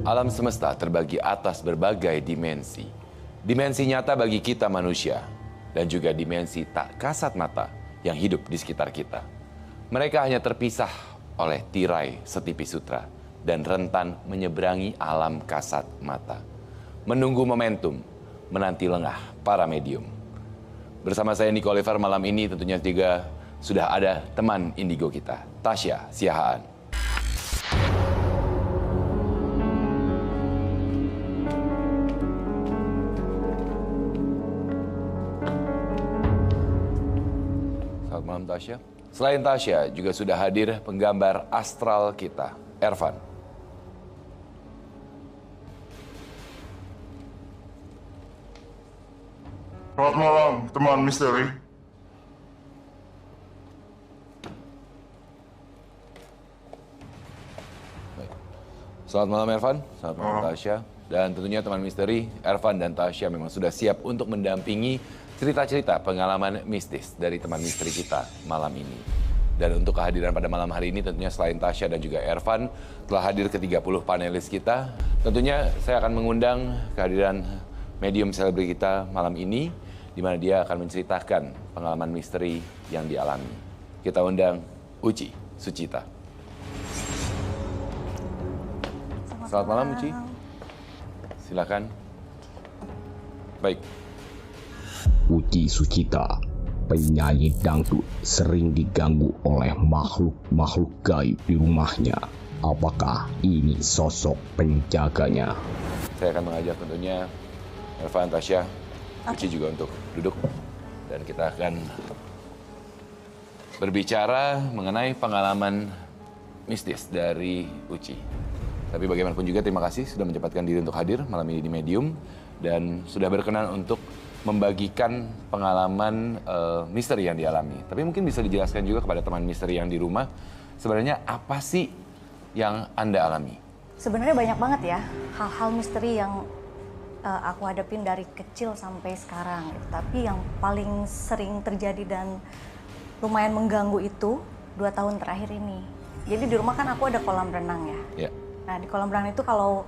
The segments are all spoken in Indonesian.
Alam semesta terbagi atas berbagai dimensi. Dimensi nyata bagi kita manusia, dan juga dimensi tak kasat mata yang hidup di sekitar kita. Mereka hanya terpisah oleh tirai setipis sutra dan rentan menyeberangi alam kasat mata. Menunggu momentum, menanti lengah para medium. Bersama saya Niko Oliver malam ini tentunya juga sudah ada teman indigo kita, Tasya Siahaan. Selamat malam Tasya. Selain Tasya, juga sudah hadir penggambar astral kita, Ervan. Selamat malam, teman misteri. Selamat malam Ervan, selamat malam Tasya. Dan tentunya teman misteri, Ervan dan Tasya memang sudah siap untuk mendampingi cerita-cerita pengalaman mistis dari teman misteri kita malam ini. Dan untuk kehadiran pada malam hari ini tentunya selain Tasya dan juga Ervan telah hadir ke 30 panelis kita. Tentunya saya akan mengundang kehadiran medium selebriti kita malam ini, di mana dia akan menceritakan pengalaman misteri yang dialami. Kita undang Uci Sucita. Selamat malam Uci. Silakan. Baik. Uci Sucita, penyanyi dangdut, sering diganggu oleh makhluk-makhluk gaib di rumahnya. Apakah ini sosok penjaganya? Saya akan mengajak tentunya Ervan, Tasya, Uci juga untuk duduk. Dan kita akan berbicara mengenai pengalaman mistis dari Uci. Tapi bagaimanapun juga terima kasih sudah menyempatkan diri untuk hadir malam ini di Medium. Dan sudah berkenan untuk membagikan pengalaman misteri yang dialami. Tapi mungkin bisa dijelaskan juga kepada teman misteri yang di rumah, sebenarnya apa sih yang Anda alami? Sebenarnya banyak banget ya hal-hal misteri yang aku hadapin dari kecil sampai sekarang. Tapi yang paling sering terjadi dan lumayan mengganggu itu 2 tahun terakhir ini. Jadi di rumah kan aku ada kolam renang ya. Nah di kolam renang itu kalau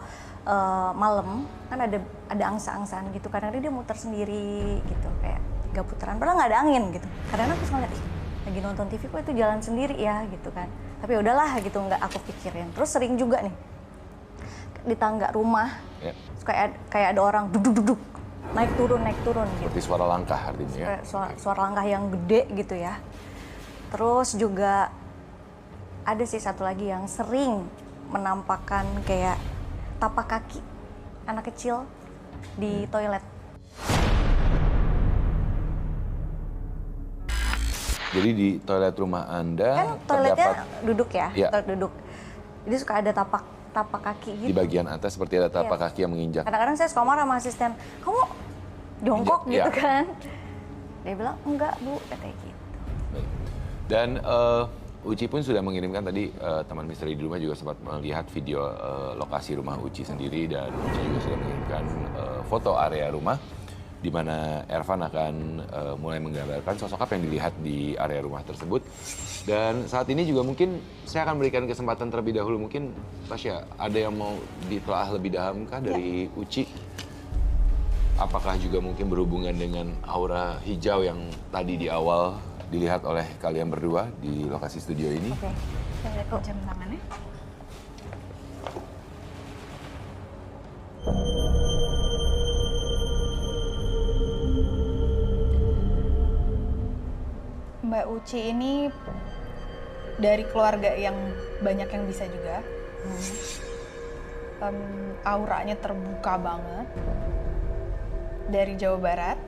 malam kan ada angsa-angsaan gitu, kadang-kadang dia muter sendiri gitu, kayak 3 putaran, padahal nggak ada angin gitu. Kadang-kadang aku ngeliat, lagi nonton TV kok itu jalan sendiri ya gitu kan. Tapi udahlah gitu, nggak aku pikirin. Terus sering juga nih di tangga rumah, kayak ada orang duduk-duduk, naik turun gitu. Seperti suara langkah artinya ya? Suara langkah yang gede gitu ya. Terus juga ada sih satu lagi yang sering menampakkan kayak tapak kaki anak kecil di toilet. Jadi di toilet rumah Anda Kan toiletnya terdapat duduk ya, ya, toilet duduk. Jadi suka ada tapak kaki gitu. di bagian atas seperti ada tapak kaki yang menginjak. Kadang-kadang saya suka marah sama asisten, kamu jongkok gitu kan. Dia bilang, enggak Bu, katanya gitu. Baik. Dan Uci pun sudah mengirimkan tadi, teman misteri di rumah juga sempat melihat video lokasi rumah Uci sendiri, dan Uci juga sudah mengirimkan foto area rumah di mana Ervan akan mulai menggambarkan sosok apa yang dilihat di area rumah tersebut. Dan saat ini juga mungkin saya akan berikan kesempatan terlebih dahulu, mungkin Tasya ada yang mau ditelaah lebih dalam kah dari Uci? Apakah juga mungkin berhubungan dengan aura hijau yang tadi di awal dilihat oleh kalian berdua di lokasi studio ini? Oke, saya lihat jam tangannya. Mbak Uci ini dari keluarga yang banyak yang bisa juga. Auranya terbuka banget. Dari Jawa Barat.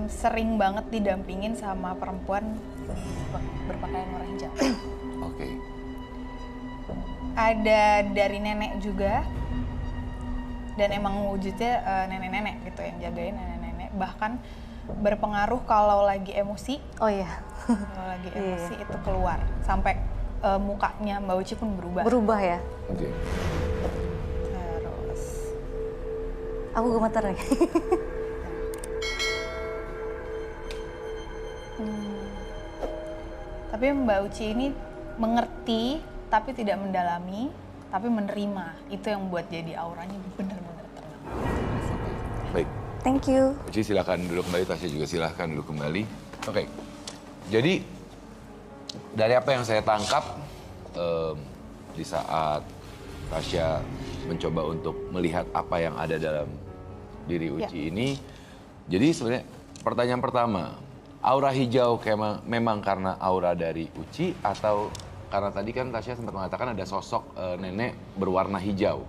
Sering banget didampingin sama perempuan berpakaian warna hijau. Oke. Ada dari nenek juga, dan emang wujudnya nenek-nenek gitu yang jagain, nenek-nenek. Bahkan berpengaruh kalau lagi emosi. Oh iya. Kalau lagi emosi itu keluar sampai mukanya Mbak Uci pun berubah. Berubah ya. Oke. Terus Aku gemeter nih. Tapi Mbak Uci ini mengerti tapi tidak mendalami. tapi menerima. Itu yang buat jadi auranya bener-bener tenang. Baik. Thank you. Uci silakan duduk kembali, Tasya juga silakan duduk kembali. Oke, jadi dari apa yang saya tangkap di saat Tasya mencoba untuk melihat apa yang ada dalam diri Uci ini, jadi sebenarnya pertanyaan pertama, aura hijau memang karena aura dari Uci atau karena tadi kan Tasya sempat mengatakan ada sosok nenek berwarna hijau.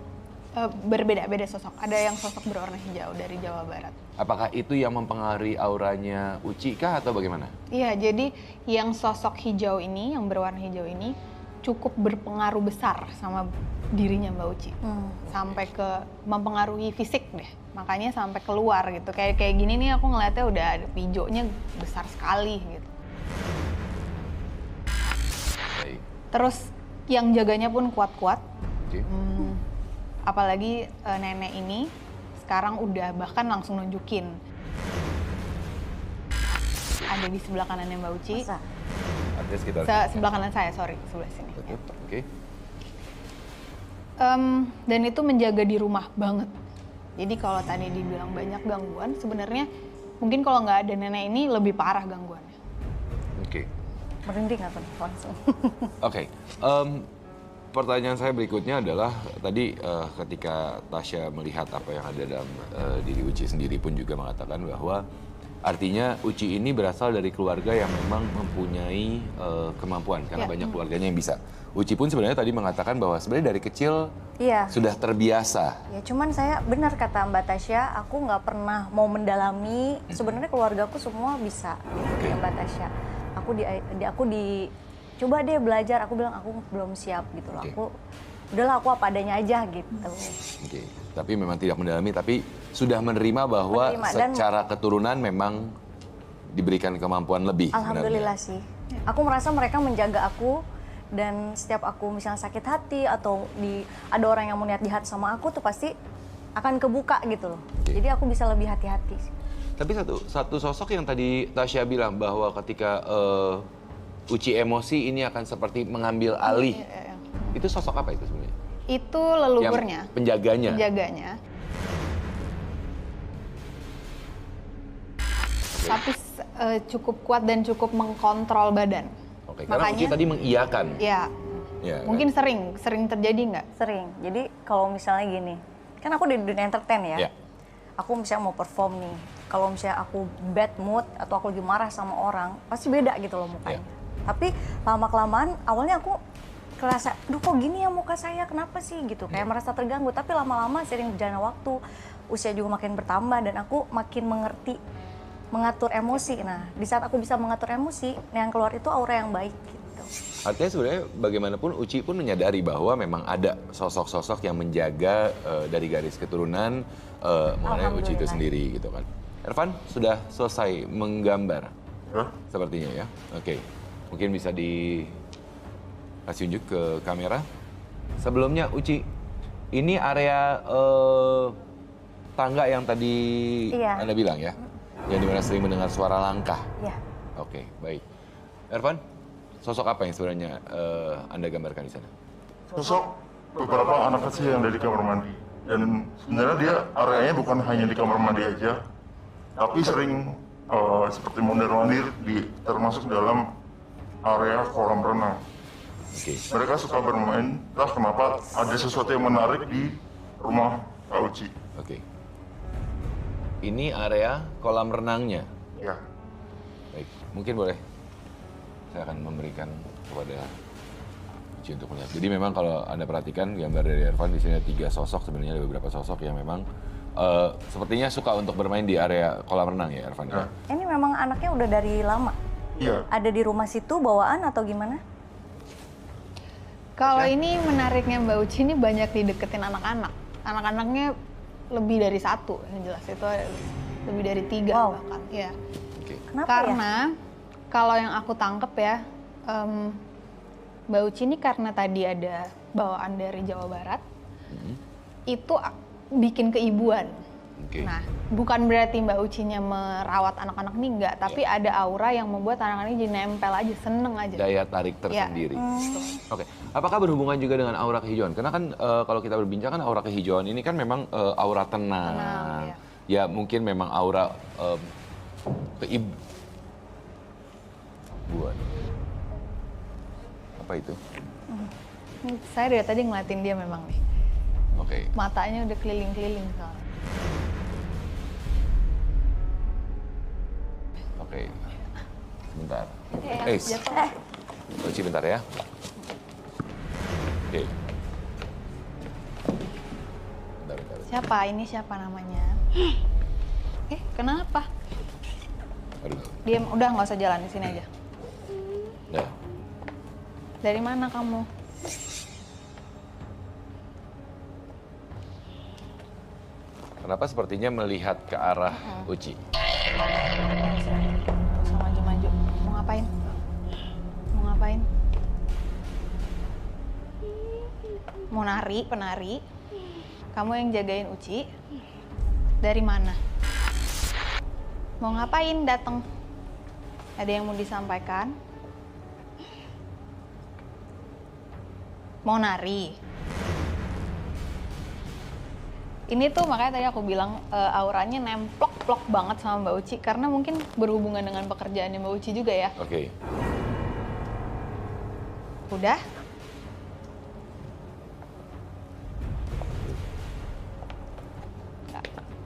Berbeda-beda sosok. Ada yang sosok berwarna hijau dari Jawa Barat. Apakah itu yang mempengaruhi auranya Uci kah atau bagaimana? Iya, jadi yang sosok hijau ini, yang berwarna hijau ini cukup berpengaruh besar sama dirinya Mbak Uci. Sampai ke mempengaruhi fisik deh. Makanya sampai keluar gitu. Kayak gini nih aku ngeliatnya udah ada hijaunya besar sekali gitu. Baik. Terus yang jaganya pun kuat-kuat. Oke. Apalagi nenek ini sekarang udah bahkan langsung nunjukin. Ada di sebelah kanannya Mbak Uci. Masa? Artinya sekitar. Sebelah kanan saya, sorry, sebelah sini. Oke. Dan itu menjaga di rumah banget. Jadi kalau tadi dibilang banyak gangguan, sebenarnya mungkin kalau nggak ada nenek ini lebih parah gangguannya. Oke. Merinding aku nih langsung. Oke. Pertanyaan saya berikutnya adalah tadi ketika Tasya melihat apa yang ada dalam diri Uci sendiri pun juga mengatakan bahwa artinya Uci ini berasal dari keluarga yang memang mempunyai kemampuan karena banyak keluarganya yang bisa. Uci pun sebenarnya tadi mengatakan bahwa sebenarnya dari kecil sudah terbiasa. Ya cuman saya benar kata Mbak Tasya, aku nggak pernah mau mendalami. Sebenarnya keluargaku semua bisa, gitu ya Mbak Tasya. Aku coba deh belajar. Aku bilang aku belum siap gitu loh. Aku udahlah aku apa adanya aja gitu. Oke. Tapi memang tidak mendalami, tapi sudah menerima bahwa secara keturunan memang diberikan kemampuan lebih. Alhamdulillah sebenarnya. sih. Aku merasa mereka menjaga aku. Dan setiap aku misalnya sakit hati atau ada orang yang mau niat jahat sama aku tuh pasti akan kebuka gitu loh. Jadi aku bisa lebih hati-hati sih. Tapi satu sosok yang tadi Tasya bilang bahwa ketika Uci emosi ini akan seperti mengambil alih. Itu sosok apa itu sebenarnya? Itu leluhurnya. Yang penjaganya. Penjaganya. Tapi cukup kuat dan cukup mengkontrol badan. Oke, karena Uci tadi mengiyakan. Ya. Mungkin kan? sering terjadi nggak? Sering. Jadi kalau misalnya gini, kan aku di dunia entertain ya. Ya. Aku misalnya mau perform nih. Kalau misalnya aku bad mood atau aku lagi marah sama orang, pasti beda gitu loh mukanya. Tapi lama-kelamaan awalnya aku kerasa, duh kok gini ya muka saya, kenapa sih gitu. Kayak merasa terganggu, tapi lama-lama sering berjalan waktu, usia juga makin bertambah dan aku makin mengerti mengatur emosi. Nah, di saat aku bisa mengatur emosi, yang keluar itu aura yang baik gitu. Artinya sebenarnya bagaimanapun Uci pun menyadari bahwa memang ada sosok-sosok yang menjaga dari garis keturunan mengenai Uci itu sendiri gitu kan. Ervan sudah selesai menggambar sepertinya ya. Oke. Mungkin bisa dikasih unjuk ke kamera. Sebelumnya Uci, ini area tangga yang tadi Anda bilang ya? Yang dimana sering mendengar suara langkah. Iya. Oke, baik. Ervan, sosok apa yang sebenarnya Anda gambarkan di sana? Sosok beberapa anak kecil yang ada di kamar mandi. Dan sebenarnya dia areanya bukan hanya di kamar mandi aja, tapi sering seperti mondar-mandir termasuk dalam area kolam renang. Oke. Mereka suka bermain, entah kenapa ada sesuatu yang menarik di rumah Kak Uci. Oke. Ini area kolam renangnya. Ya. Baik, mungkin boleh saya akan memberikan kepada Uci untuk melihat. Jadi memang kalau Anda perhatikan gambar dari Ervan di sini ada 3 sosok, sebenarnya ada beberapa sosok yang memang sepertinya suka untuk bermain di area kolam renang ya Ervan. Ya. Ini memang anaknya udah dari lama. Iya. Ada di rumah situ bawaan atau gimana? Kalau ini menariknya Mbak Uci ini banyak dideketin anak-anak. Anak-anaknya lebih dari 1 yang jelas, itu lebih dari 3 bahkan. Ya. Oke. Kenapa Karena kalau yang aku tangkep ya, Mbak Uci ini karena tadi ada bawaan dari Jawa Barat, itu bikin keibuan. Oke. Nah, bukan berarti Mbak Ucinya merawat anak-anak nih enggak, tapi ada aura yang membuat anak-anak ini jadi nempel aja, seneng aja. Daya tarik tersendiri. Oke. Apakah berhubungan juga dengan aura kehijauan? Karena kan kalau kita berbincang kan aura kehijauan ini kan memang aura tenang. Ya mungkin memang aura buat apa itu? Saya dari tadi ngeliatin dia memang nih. Oke. Matanya udah keliling-keliling soalnya. Oke. Sebentar. Jatuh. Uci bentar ya. Oke. Bentar. Siapa? Ini siapa namanya? Kenapa? Aduh. Diam, udah nggak usah jalan di sini aja. Udah. Dari mana kamu? Kenapa sepertinya melihat ke arah Uci? Usah maju-maju. Mau ngapain? Mau ngapain? Mau nari, penari. Kamu yang jagain Uci. Dari mana? Mau ngapain datang? Ada yang mau disampaikan? Mau nari? Ini tuh makanya tadi aku bilang auranya nemplok-plok banget sama Mbak Uci karena mungkin berhubungan dengan pekerjaannya Mbak Uci juga ya. Oke. Udah?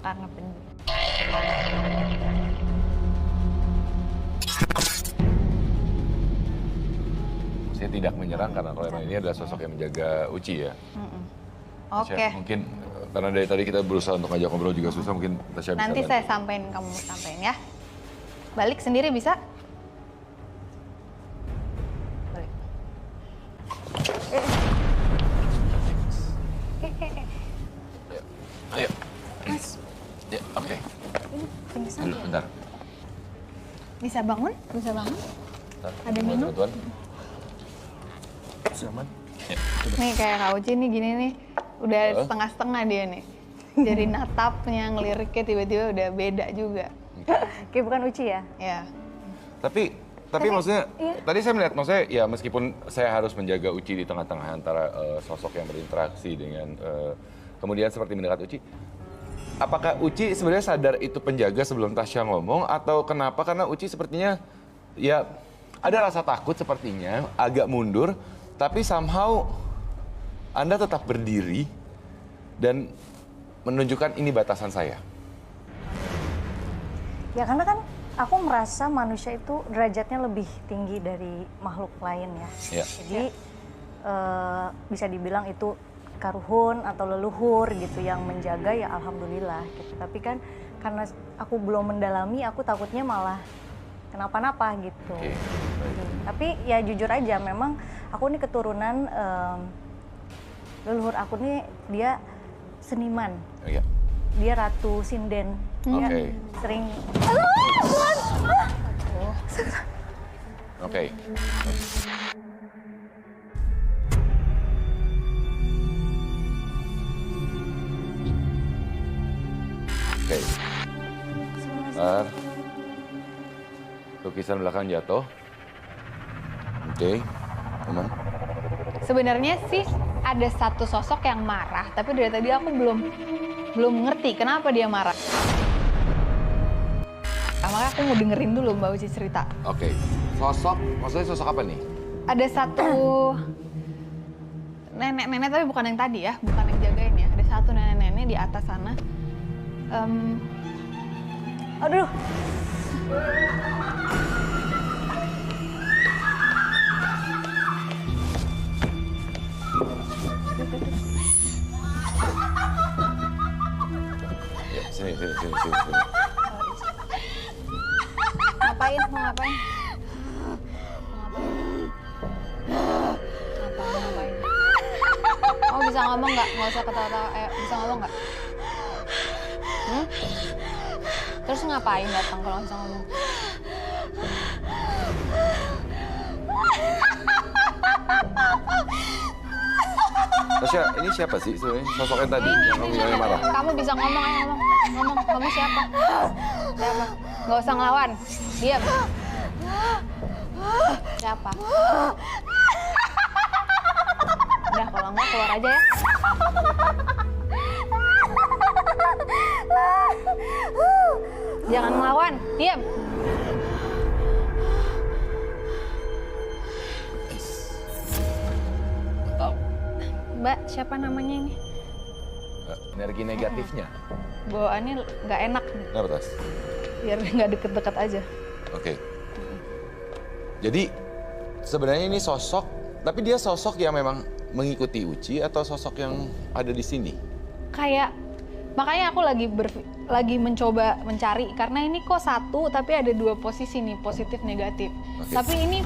Karena Saya tidak menyerang karena kalau memang ini adalah sosok yang menjaga Uci ya. Oke. Tasya, mungkin karena dari tadi kita berusaha untuk ngajak ngobrol juga susah, mungkin Tasya bisa Nanti bantu. saya sampein, kamu sampein ya. Balik sendiri bisa? Balik. Ayo. Mas, Ya, oke. ini pingsan Dulu, ya? bentar. Bisa bangun? Bisa bangun? Bentar. Ada Mau minum? bantuan? Siaman? Ya. Nih kayak Kak Uci nih gini nih, udah setengah-setengah dia nih. Jadi natapnya, ngeliriknya tiba-tiba udah beda juga. Kayak bukan Uci ya? Ya. Tapi maksudnya, iya. tadi saya melihat, maksudnya ya meskipun saya harus menjaga Uci di tengah-tengah antara sosok yang berinteraksi dengan, kemudian seperti mendekat Uci, apakah Uci sebenarnya sadar itu penjaga sebelum Tasya ngomong, atau kenapa? Karena Uci sepertinya, ya ada rasa takut sepertinya, agak mundur, tapi somehow Anda tetap berdiri dan menunjukkan ini batasan saya. Ya karena kan aku merasa manusia itu derajatnya lebih tinggi dari makhluk lain ya. Ya. Jadi bisa dibilang itu karuhun atau leluhur gitu yang menjaga, ya alhamdulillah gitu. Tapi kan karena aku belum mendalami, aku takutnya malah kenapa-napa gitu. Oke. Tapi ya jujur aja, memang aku ini keturunan leluhur aku nih dia seniman. Iya. Dia Ratu Sinden. Dia Oke. sering Oke. Oke. Bentar. Lukisan belakang jatuh. Oke. Aman. Sebenarnya sih ada satu sosok yang marah, tapi dari tadi aku belum ngerti kenapa dia marah. Makanya aku mau dengerin dulu Mbak Uci cerita. Oke. Sosok, maksudnya sosok apa nih? Ada satu nenek-nenek, tapi bukan yang tadi ya, bukan yang jagain ya. Ada satu nenek-nenek di atas sana. aduh. Ya, sini. Ngapain? Mau ngapain? Ngapain? Oh, bisa ngomong nggak? Nggak usah ketawa-tawa. Bisa ngomong nggak? Terus ngapain datang kalau nggak bisa ngomong? Tasya, ini siapa sih sebenarnya sosoknya tadi yang kamu yang marah? Kamu bisa ngomong, ayo ngomong. Kamu siapa? Siapa? Nggak usah ngelawan. Diam. Siapa? Udah, kalau nggak keluar aja ya. Jangan ngelawan. Diam. Mbak, siapa namanya ini? Energi negatifnya. Bawaannya nggak enak. Kenapa, Tas? Biar nggak deket-deket aja. Oke. Jadi sebenarnya ini sosok, tapi dia sosok yang memang mengikuti Uci atau sosok yang ada di sini? Kayak makanya aku lagi mencoba mencari karena ini kok satu tapi ada dua posisi nih, positif negatif. Oke. Tapi ini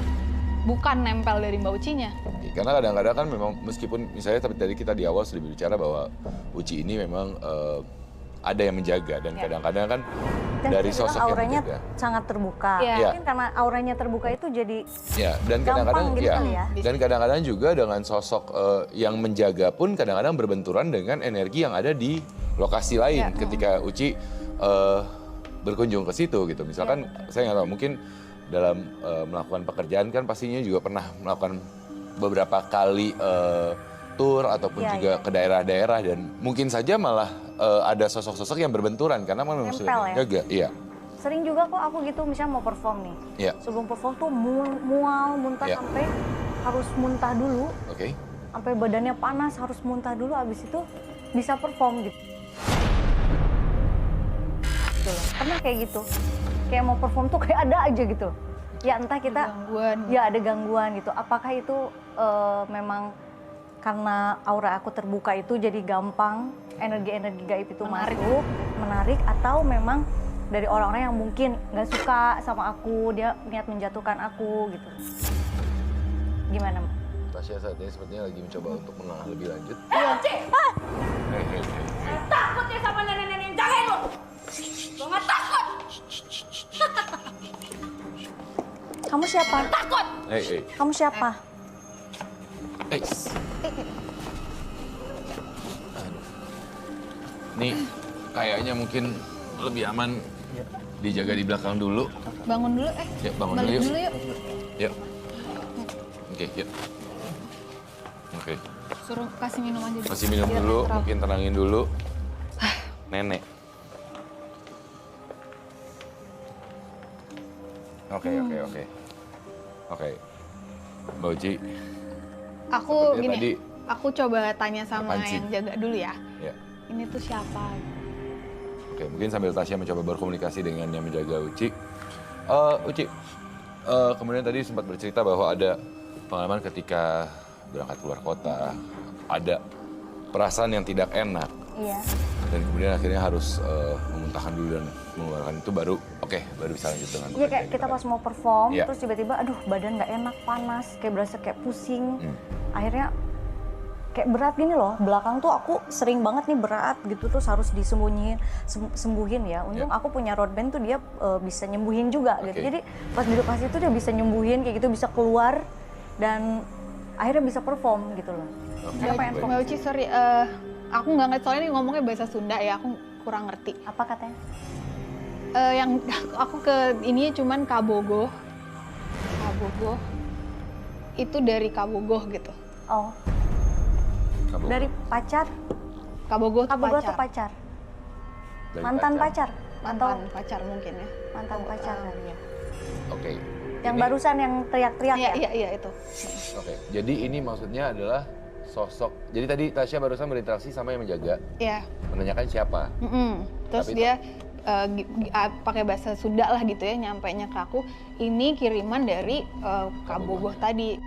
bukan nempel dari Mbak Ucinya. Karena kadang-kadang kan memang meskipun misalnya tadi kita di awal sudah bicara bahwa Uci ini memang ada yang menjaga dan kadang-kadang kan Dan dari dia bilang sosok yang auranya menjaga. sangat terbuka. Iya. Mungkin karena auranya terbuka itu jadi Ya, dan gampang kadang-kadang gitu kali ya. dan kadang-kadang juga dengan sosok yang menjaga pun kadang-kadang berbenturan dengan energi yang ada di lokasi lain ketika Uci berkunjung ke situ gitu. Misalkan saya nggak tahu, mungkin dalam melakukan pekerjaan kan pastinya juga pernah melakukan beberapa kali tour ataupun juga ke daerah-daerah dan mungkin saja malah ada sosok-sosok yang berbenturan karena memang Nempel sudah menjaga. Iya. Sering juga kok aku gitu, misalnya mau perform nih. Iya. Sebelum perform tuh mual, muntah Iya. sampai harus muntah dulu. Oke. Sampai badannya panas, harus muntah dulu, abis itu bisa perform gitu. Gitu loh. Pernah kayak gitu. Kayak mau perform tuh kayak ada aja gitu. Ya entah kita, Gangguan. ya ada gangguan gitu. Apakah itu memang karena aura aku terbuka itu jadi gampang energi-energi gaib itu masuk, menarik, atau memang dari orang-orang yang mungkin nggak suka sama aku, dia niat menjatuhkan aku gitu. Gimana? Tasya saat ini sepertinya lagi mencoba untuk mengalah lebih lanjut. Takut ya sama nenek-nenek yang jagain lo. Lo nggak takut? Kamu siapa? Takut. Hei. Kamu siapa? Aduh. Nih, kayaknya mungkin lebih aman dijaga di belakang dulu. Bangun dulu, Ya, bangun balik dulu yuk. dulu yuk. Yuk. Oke, yuk. Oke. Suruh kasih minum aja dulu. Masih minum Biar dulu, netral. mungkin tenangin dulu. Nenek. Oke. Oke. Mbak Uci. Aku Sepertinya gini, tadi- aku coba tanya sama Apaan sih? yang jaga dulu ya. Ya. Ini tuh siapa? Oke, mungkin sambil Tasya mencoba berkomunikasi dengan yang menjaga Uci. Uci, kemudian tadi sempat bercerita bahwa ada pengalaman ketika berangkat keluar kota, ada perasaan yang tidak enak. Iya. Dan kemudian akhirnya harus memuntahkan dulu dan mengeluarkan itu baru baru bisa lanjut dengan Iya pekerjaan kayak kita depan. pas mau perform, Iya. terus tiba-tiba aduh badan nggak enak, panas, kayak berasa kayak pusing. Akhirnya kayak berat gini loh, belakang tuh aku sering banget nih berat gitu, terus harus sembuhin ya. Untung aku punya road band tuh dia bisa nyembuhin juga gitu. Oke. Jadi pas di lokasi itu dia bisa nyembuhin kayak gitu, bisa keluar dan akhirnya bisa perform gitu loh. Karena pengen baik. Mbak Uci, sorry, aku nggak ngerti soalnya ini ngomongnya bahasa Sunda ya, aku kurang ngerti. Apa katanya? Yang aku ke ini cuman Kabogoh. Itu dari Kabogoh gitu. Oh, Kamu- dari pacar. Kabogoh tuh Kabogoh pacar. tuh pacar. dari Mantan pacar. Atau Mantan pacar mungkin ya. mantan pacar kali ya. Oke. Yang Ini- barusan yang teriak-teriak ya? Iya itu. Oke, jadi ini maksudnya adalah sosok. Jadi tadi Tasya barusan berinteraksi sama yang menjaga, Iya. menanyakan siapa. Terus Tapi dia pakai bahasa Sunda lah gitu ya, nyampainya ke aku, ini kiriman dari Kabogoh tadi.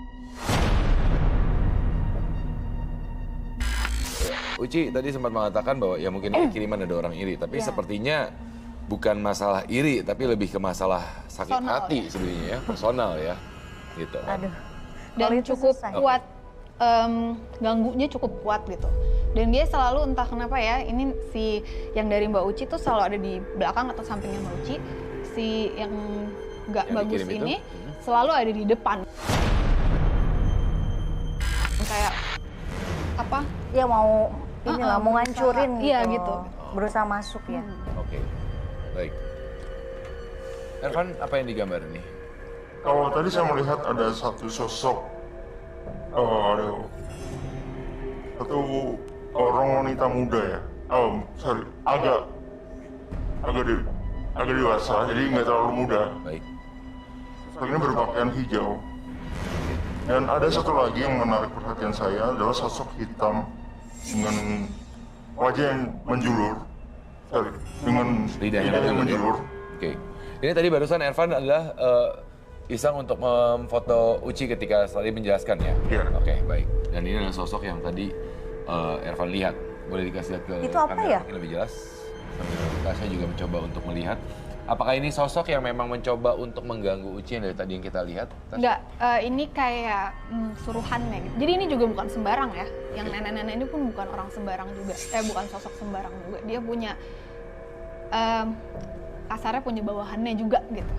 Uci tadi sempat mengatakan bahwa ya mungkin ini kiriman ada orang iri, tapi sepertinya bukan masalah iri, tapi lebih ke masalah sakit Personal hati sebenarnya ya, personal ya, gitu. kan. Aduh. Dan Kalau itu cukup susah. kuat, ganggunya cukup kuat gitu. Dan dia selalu entah kenapa ya, ini si yang dari Mbak Uci tuh selalu ada di belakang atau sampingnya Mbak Uci. Si yang nggak Yang bagus dikirim itu? ini selalu ada di depan. Kayak apa? Ya mau inilah mau berusaha. ngancurin gitu. Iya, gitu. Berusaha masuk ya. Oke, baik. Ervan, apa yang digambar nih? Kalau tadi saya melihat ada satu sosok, satu orang wanita muda ya, agak dewasa, jadi nggak terlalu muda. Baik. Sosok ini berpakaian hijau. Dan ada satu lagi yang menarik perhatian saya adalah sosok hitam dengan wajah yang menjulur, dengan Lidahnya lidah yang menjulur, menjulur. Oke. Ini tadi barusan Ervan adalah iseng untuk memfoto Uci ketika tadi menjelaskan ya? Iya. Oke, baik. Dan ini adalah sosok yang tadi Ervan lihat. Boleh dikasih lihat ke Itu apa kamera ya? mungkin lebih jelas. Sambil Tasya juga mencoba untuk melihat. Apakah ini sosok yang memang mencoba untuk mengganggu Uci yang dari tadi yang kita lihat? Tasya? Enggak, ini kayak suruhannya gitu. Jadi ini juga bukan sembarang ya. Yang nenek-nenek ini pun bukan orang sembarang juga. Bukan sosok sembarang juga. Dia punya kasarnya punya bawahannya juga gitu.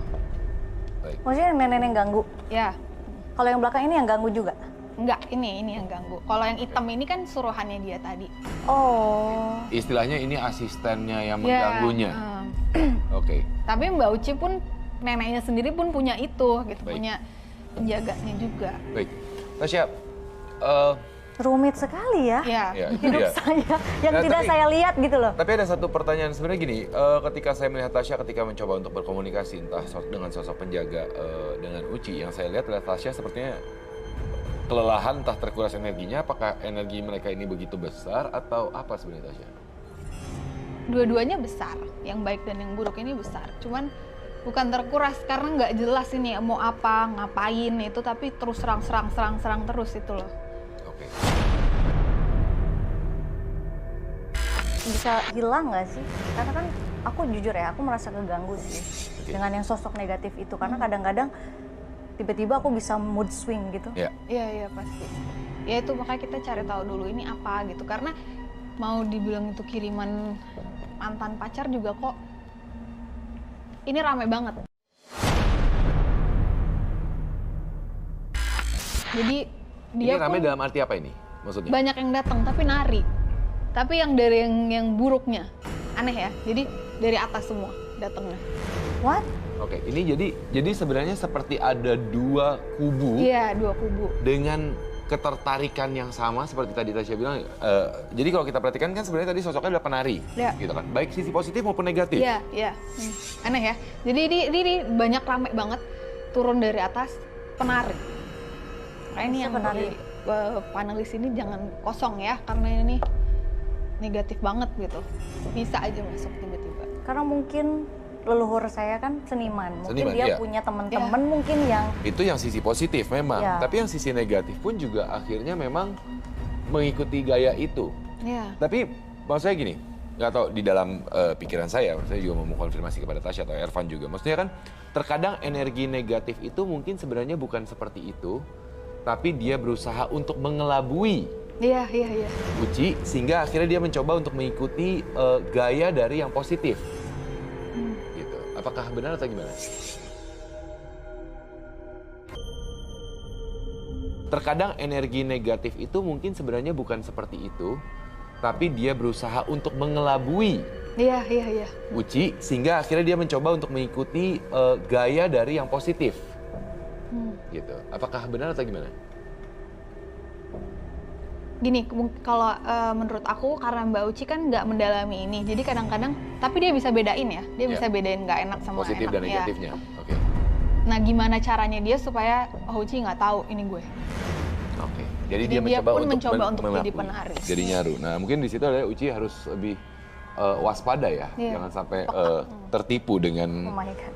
Baik. Maksudnya nenek-nenek yang ganggu. Ya, Kalau yang belakang ini yang ganggu juga. enggak, ini yang ganggu. Kalau yang hitam ini kan suruhannya dia tadi. Oh. Istilahnya ini asistennya yang Ya, mengganggunya. Oke. Tapi Mbak Uci pun neneknya sendiri pun punya itu gitu, Baik. punya penjaganya juga. Baik. Tasya, Rumit sekali ya. Ya. ya, itu Hidup dia. saya yang Nah, tidak tapi- saya lihat gitu loh. Tapi ada satu pertanyaan sebenarnya gini, ketika saya melihat Tasya ketika mencoba untuk berkomunikasi entah dengan sosok penjaga dengan Uci, yang saya lihat adalah Tasya sepertinya kelelahan, entah terkuras energinya, apakah energi mereka ini begitu besar atau apa sebenarnya Tasya? Dua-duanya besar, yang baik dan yang buruk ini besar. Cuman bukan terkuras karena nggak jelas ini mau apa, ngapain itu, tapi terus serang terus itu loh. Oke. Bisa hilang nggak sih? Karena kan aku jujur ya, aku merasa keganggu sih dengan yang sosok negatif itu. Karena kadang-kadang tiba-tiba aku bisa mood swing gitu. Ya. Iya pasti. Ya itu makanya kita cari tahu dulu ini apa gitu. Karena mau dibilang itu kiriman mantan pacar juga kok ini rame banget. Jadi dia Ini rame pun dalam arti apa ini? Maksudnya? banyak yang datang tapi nari. Tapi yang dari yang buruknya aneh ya. Jadi dari atas semua datangnya. What? Oke, ini jadi sebenarnya seperti ada dua kubu Iya, dua kubu. dengan ketertarikan yang sama seperti tadi Tasya bilang. Jadi kalau kita perhatikan kan sebenarnya tadi sosoknya adalah penari, Ya. gitu kan. Baik sisi positif maupun negatif. Iya. Aneh ya. Jadi ini banyak rame banget turun dari atas penari. Nah, ini yang Penari. panelis ini jangan kosong ya karena ini negatif banget gitu. Bisa aja masuk tiba-tiba. Karena mungkin leluhur saya kan seniman. Mungkin Seniman, dia iya. punya teman-teman mungkin yang Itu yang sisi positif memang. Ya. Tapi yang sisi negatif pun juga akhirnya memang mengikuti gaya itu. Iya. Tapi maksud saya gini, nggak tahu di dalam pikiran saya juga mau konfirmasi kepada Tasya atau Ervan juga. Maksudnya kan terkadang energi negatif itu mungkin sebenarnya bukan seperti itu, tapi dia berusaha untuk mengelabui Iya. Uci sehingga akhirnya dia mencoba untuk mengikuti gaya dari yang positif. Gitu. Apakah benar atau gimana? Terkadang energi negatif itu mungkin sebenarnya bukan seperti itu, tapi dia berusaha untuk mengelabui Iya. Uci sehingga akhirnya dia mencoba untuk mengikuti gaya dari yang positif. Gitu. Apakah benar atau gimana? Gini, kalau menurut aku karena Mbak Uci kan nggak mendalami ini, jadi kadang-kadang, tapi dia bisa bedain ya, dia bisa bedain nggak enak sama Positif enak. dan Ya. negatifnya. Oke. Nah, gimana caranya dia supaya Uci nggak tahu ini gue? Oke. Jadi Jadi dia dia mencoba pun untuk mencoba untuk jadi melabui. penari. Jadi nyaru. Nah, mungkin di situ adalah Uci harus lebih waspada ya, Iya. jangan sampai tertipu dengan oh my god.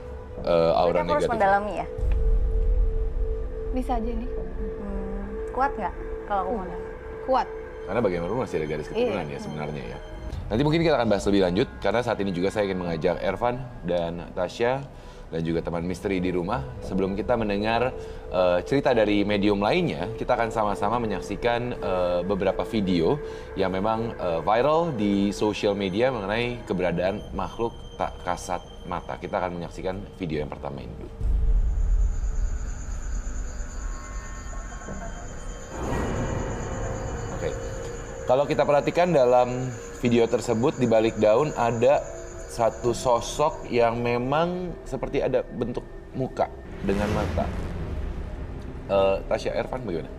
aura Berarti aku harus negatif. mendalami ya. Bisa aja nih, Kuat nggak kalau aku mendalami? kuat. Karena bagaimanapun masih ada garis keturunan Iya. ya sebenarnya ya. Nanti mungkin kita akan bahas lebih lanjut karena saat ini juga saya ingin mengajak Ervan dan Tasya dan juga teman misteri di rumah. Sebelum kita mendengar cerita dari medium lainnya, kita akan sama-sama menyaksikan beberapa video yang memang viral di sosial media mengenai keberadaan makhluk tak kasat mata. Kita akan menyaksikan video yang pertama ini dulu. Oke. Kalau kita perhatikan dalam video tersebut di balik daun ada satu sosok yang memang seperti ada bentuk muka dengan mata. Tasya, Ervan bagaimana?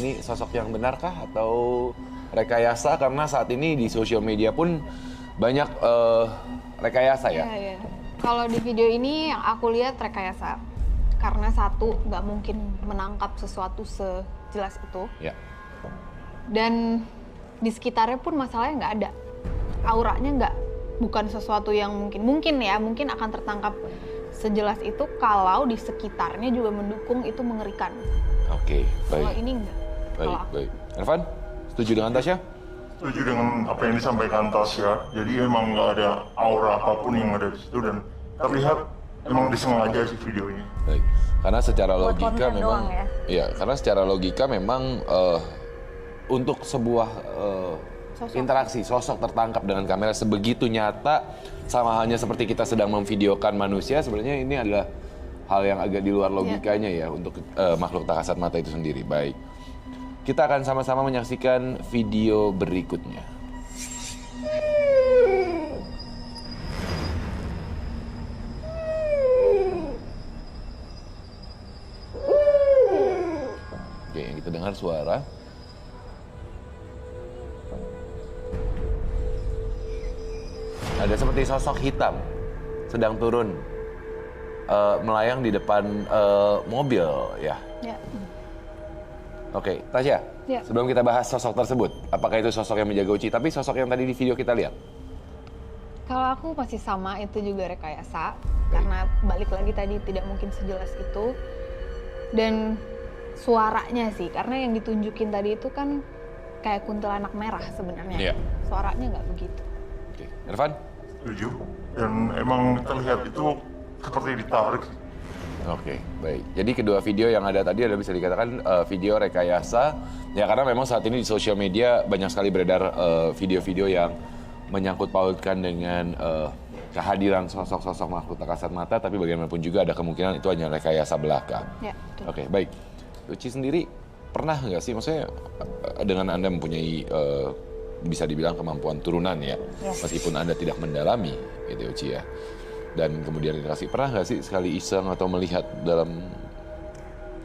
Ini sosok yang benarkah atau rekayasa? Karena saat ini di sosial media pun banyak rekayasa ya? Iya. Kalau di video ini yang aku lihat rekayasa. Karena satu, nggak mungkin menangkap sesuatu sejelas itu. Ya. Dan di sekitarnya pun masalahnya nggak ada. Auranya bukan sesuatu yang mungkin akan tertangkap sejelas itu kalau di sekitarnya juga mendukung itu mengerikan. Oke, baik. Kalau ini enggak. Baik. Ervan, setuju dengan Tasya? Setuju dengan apa yang disampaikan Tasya. Jadi emang nggak ada aura apapun yang ada di situ dan terlihat emang disengaja sih video ini. Baik. Karena secara Buat logika konten memang, doang ya? iya, karena secara logika memang untuk sebuah interaksi sosok tertangkap dengan kamera sebegitu nyata, sama halnya seperti kita sedang memvideokan manusia, sebenarnya ini adalah hal yang agak di luar logikanya ya untuk makhluk tak kasat mata itu sendiri. Baik, kita akan sama-sama menyaksikan video berikutnya. Oke, yang kita dengar suara. Ada seperti sosok hitam sedang turun melayang di depan mobil ya. Ya. Oke, Tasya. Ya. Sebelum kita bahas sosok tersebut, apakah itu sosok yang menjaga Uci? Tapi sosok yang tadi di video kita lihat. Kalau aku masih sama, itu juga rekayasa. Karena balik lagi tadi tidak mungkin sejelas itu. Dan suaranya sih, karena yang ditunjukin tadi itu kan kayak kuntilanak merah sebenarnya. Iya. Suaranya nggak begitu. Oke, Ervan? Setuju. Dan emang terlihat itu seperti ditarik sih. Oke, baik. Jadi kedua video yang ada tadi adalah bisa dikatakan video rekayasa. Ya karena memang saat ini di sosial media banyak sekali beredar video-video yang menyangkut pautkan dengan kehadiran sosok-sosok makhluk tak kasat mata, tapi bagaimanapun juga ada kemungkinan itu hanya rekayasa belaka. Ya, betul. Oke, baik. Uci sendiri pernah nggak sih, maksudnya dengan Anda mempunyai bisa dibilang kemampuan turunan ya, Yes. meskipun Anda tidak mendalami gitu Uci ya. Dan kemudian interaksi, pernah nggak sih sekali iseng atau melihat dalam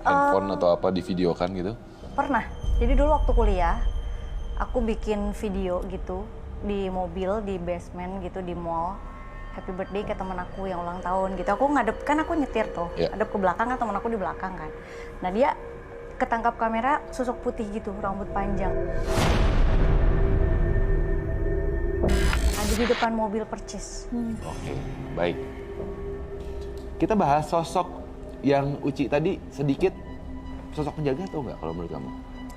handphone atau apa divideokan gitu? Pernah. Jadi dulu waktu kuliah, aku bikin video gitu di mobil, di basement gitu, di mall. Happy birthday ke teman aku yang ulang tahun gitu. Aku ngadep, kan aku nyetir tuh, Yeah. ngadep ke belakang kan teman aku di belakang kan. Nah dia ketangkap kamera sosok putih gitu, rambut panjang. Ada di depan mobil percis. Oke, baik. Kita bahas sosok yang Uci tadi sedikit, sosok penjaga atau enggak kalau menurut kamu?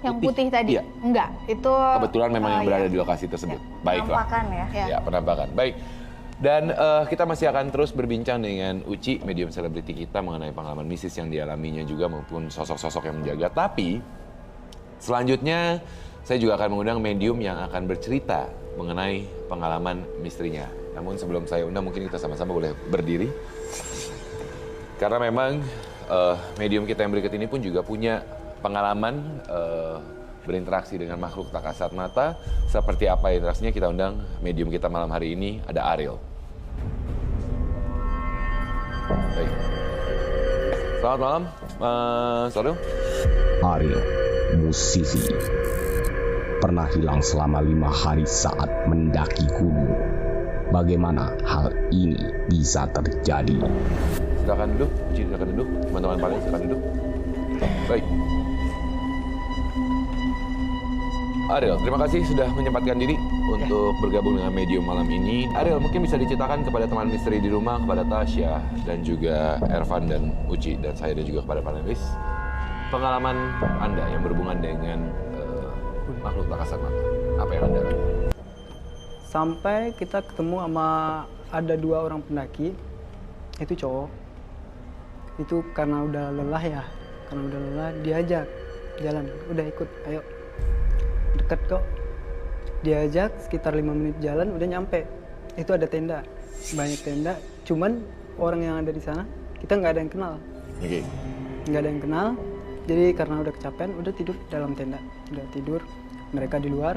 Yang putih tadi? Iya. Enggak, itu... Kebetulan memang yang berada iya. di lokasi tersebut. Baiklah. Penampakan ya. Ya. Ya, penampakan. Baik. Dan kita masih akan terus berbincang dengan Uci, medium selebriti kita, mengenai pengalaman mistis yang dialaminya juga maupun sosok-sosok yang menjaga. Tapi selanjutnya saya juga akan mengundang medium yang akan bercerita mengenai pengalaman misterinya. Namun sebelum saya undang, mungkin kita sama-sama boleh berdiri. Karena memang medium kita yang berikut ini pun juga punya pengalaman berinteraksi dengan makhluk tak kasat mata. Seperti apa interaksinya, kita undang medium kita malam hari ini, ada Ariel. Baik. Selamat malam, Mas Ariel. Ariel, musisi, pernah hilang selama 5 hari saat mendaki gunung. Bagaimana hal ini bisa terjadi? Silakan duduk, Uci, silakan duduk. Teman-teman panel silakan duduk. Baik. Ariel, terima kasih sudah menyempatkan diri untuk bergabung dengan medium malam ini. Ariel, mungkin bisa diceritakan kepada teman misteri di rumah, kepada Tasya, dan juga Ervan dan Uci, dan saya dan juga kepada panelis, pengalaman Anda yang berhubungan dengan makhluk tak kasat mata. Apa yang Anda lakukan? Sampai kita ketemu sama ada 2 orang pendaki, itu cowok. Itu karena udah lelah ya, karena udah lelah diajak jalan, udah ikut, ayo. Deket kok, diajak sekitar 5 menit jalan udah nyampe. Itu ada tenda, banyak tenda, cuman orang yang ada di sana kita nggak ada yang kenal. Oke. Nggak ada yang kenal, jadi karena udah kecapean udah tidur dalam tenda, udah tidur. mereka di luar,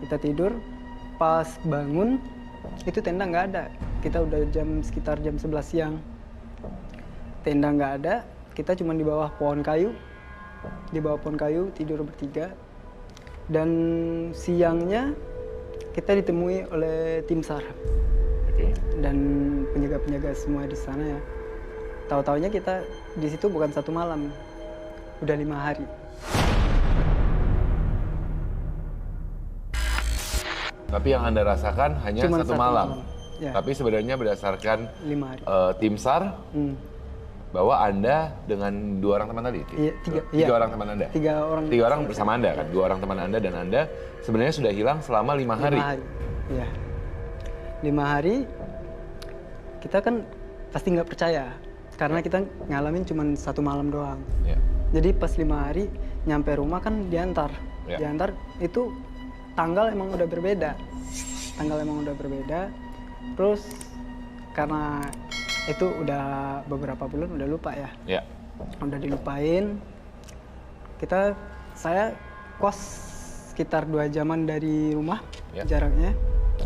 kita tidur. Pas bangun itu tenda nggak ada. Kita udah sekitar jam 11 siang. Tenda nggak ada, kita cuma di bawah pohon kayu. Di bawah pohon kayu tidur bertiga. Dan siangnya kita ditemui oleh tim SAR dan penjaga-penjaga semua di sana ya. Tahu-taunya kita di situ bukan 1 malam, udah 5 hari. Tapi yang Anda rasakan hanya Cuman 1 malam. Ya. Tapi sebenarnya berdasarkan 5 hari. tim SAR bahwa Anda dengan 2 orang teman tadi? Iya, 3. 3 orang teman Anda? 3 orang bersama Anda kan? 2 orang teman Anda dan Anda sebenarnya sudah hilang selama 5 hari? 5 hari, iya. 5 hari, kita kan pasti nggak percaya. Karena kita ngalamin cuma 1 malam doang. Ya. Jadi pas 5 hari, nyampe rumah kan diantar. Ya. Diantar itu tanggal emang udah berbeda. Terus karena itu udah beberapa bulan udah lupa ya. Ya. Udah dilupain. Saya kos sekitar 2 jaman dari rumah Ya. jaraknya.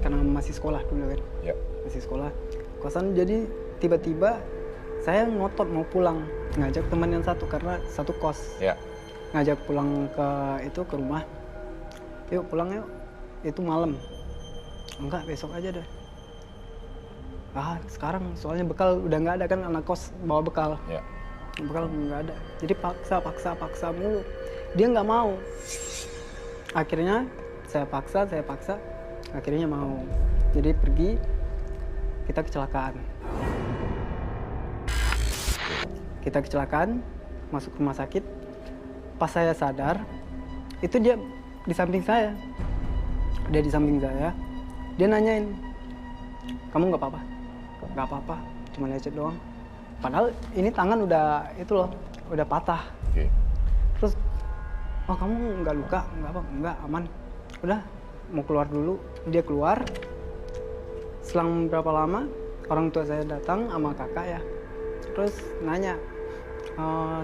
Karena masih sekolah dulu kan. Ya. Masih sekolah. Kosan jadi tiba-tiba saya ngotot mau pulang. Ngajak teman yang satu karena satu kos. Ya. Ngajak pulang ke rumah. Yuk pulang yuk. Itu malam. Enggak, besok aja deh. Sekarang soalnya bekal udah nggak ada kan, anak kos bawa bekal. Ya. Bekal nggak ada. Jadi paksa mulu. Dia nggak mau. Akhirnya saya paksa. Akhirnya mau. Jadi pergi. Kita kecelakaan. Masuk rumah sakit. Pas saya sadar, itu dia di samping saya. Dia nanyain, kamu nggak apa-apa? Nggak apa-apa, cuma lecet doang. Padahal ini tangan udah patah. Oke. Terus, kamu nggak luka? Nggak apa? Nggak, aman. Udah, mau keluar dulu. Dia keluar. Selang berapa lama, orang tua saya datang sama kakak ya. Terus nanya,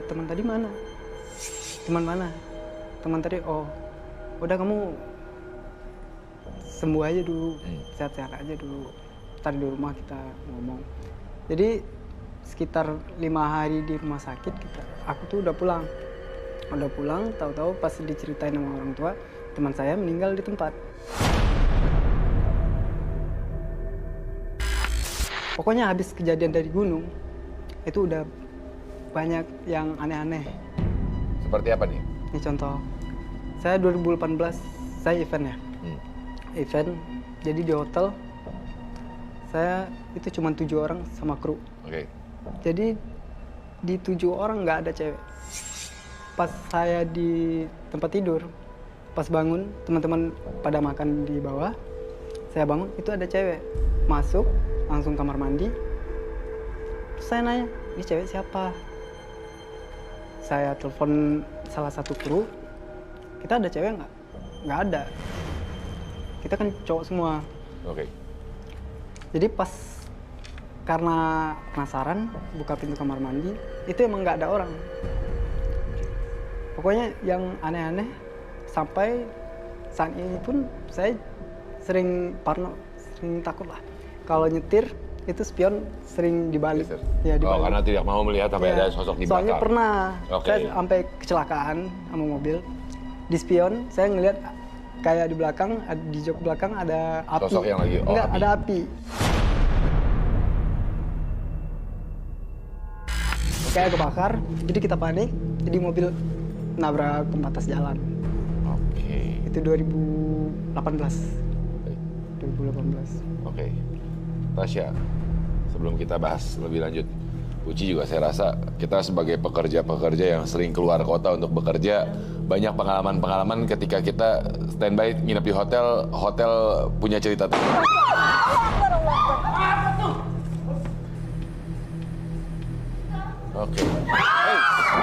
teman tadi mana? Teman tadi, udah kamu sembuh aja dulu, sehat-sehat aja dulu. Ntar di rumah kita ngomong. Jadi sekitar 5 hari di rumah sakit aku tuh udah pulang. Tahu-tahu pas diceritain sama orang tua, teman saya meninggal di tempat. Pokoknya habis kejadian dari gunung, itu udah banyak yang aneh-aneh. Seperti apa nih? Ini contoh, saya 2018, saya event ya. Event, jadi di hotel, saya itu cuma 7 orang sama kru. Oke. Jadi di 7 orang nggak ada cewek. Pas saya di tempat tidur, pas bangun, teman-teman pada makan di bawah, saya bangun, itu ada cewek. Masuk, langsung kamar mandi. Terus saya nanya, ini cewek siapa? Saya telepon salah satu kru, kita ada cewek nggak? Nggak ada. Kita kan cowok semua. Oke. Jadi pas karena penasaran, buka pintu kamar mandi, itu emang nggak ada orang. Pokoknya yang aneh-aneh, sampai saat ini pun saya sering parno, sering takut lah. Kalau nyetir, itu spion sering dibalik. Ya, dibalik. Karena tidak mau melihat sampai ada sosok di belakang. Soalnya pernah, Oke. saya sampai kecelakaan sama mobil. Di spion, saya ngelihat kayak di belakang, di jok belakang ada api. Sosok yang lagi, Enggak, api. ada api. Kayak kebakar, jadi kita panik, jadi mobil nabrak pembatas jalan. Oke. Itu 2018. 2018. Oke. Tasya, sebelum kita bahas lebih lanjut, Uci juga saya rasa kita sebagai pekerja-pekerja yang sering keluar kota untuk bekerja, banyak pengalaman-pengalaman ketika kita standby nginep di hotel, hotel punya cerita. Oke.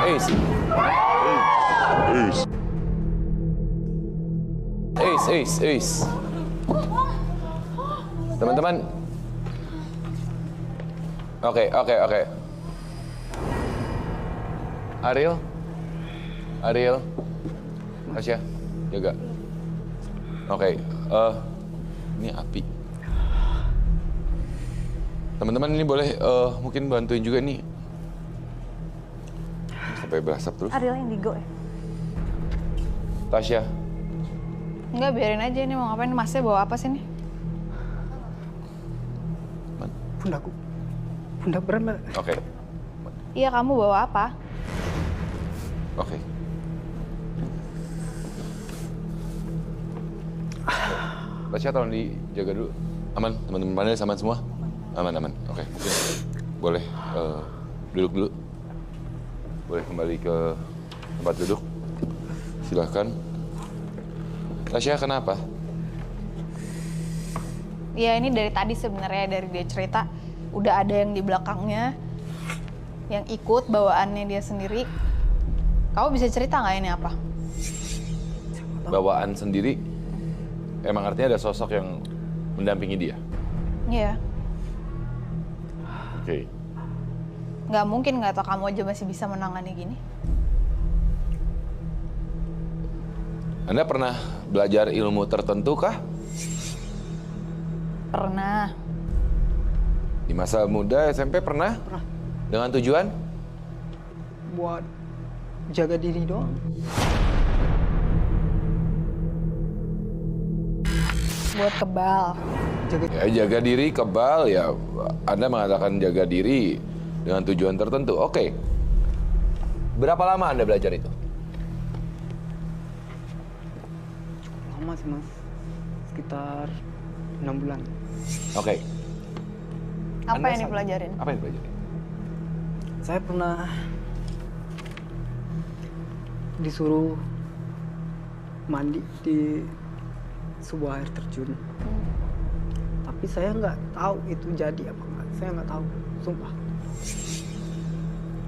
Ace. Teman-teman. Oke. Ariel, Tasya, jaga. Oke, ini api. Teman-teman ini boleh mungkin bantuin juga nih. Sampai berasap terus. Ariel indigo ya? Tasya. Enggak, biarin aja, ini mau ngapain? Masnya bawa apa sih nih? Pundakku. Pundak berat, Mbak. Oke. Iya, kamu bawa apa? Oke. Tasya tolong dijaga dulu. Aman, teman-teman panelis aman semua? Aman. Oke, mungkin boleh duduk dulu. Boleh kembali ke tempat duduk. Silahkan. Tasya, kenapa? Ya ini dari tadi sebenarnya, dari dia cerita udah ada yang di belakangnya yang ikut bawaannya dia sendiri. Kamu bisa cerita nggak ini apa? Bawaan sendiri, emang artinya ada sosok yang mendampingi dia? Iya. Oke. Nggak mungkin nggak tau kamu aja masih bisa menangani gini. Anda pernah belajar ilmu tertentu kah? Pernah. Di masa muda SMP pernah? Pernah. Dengan tujuan? Buat jaga diri doang. Buat kebal. Ya, jaga diri, kebal, ya Anda mengatakan jaga diri dengan tujuan tertentu. Oke. Berapa lama Anda belajar itu? Lama sih, Mas. Sekitar 6 bulan. Oke. Apa Anda yang sadar- dipelajarin? Apa yang dipelajarin? Saya pernah disuruh mandi di sebuah air terjun. Tapi saya nggak tahu itu jadi apa enggak. Saya nggak tahu, sumpah.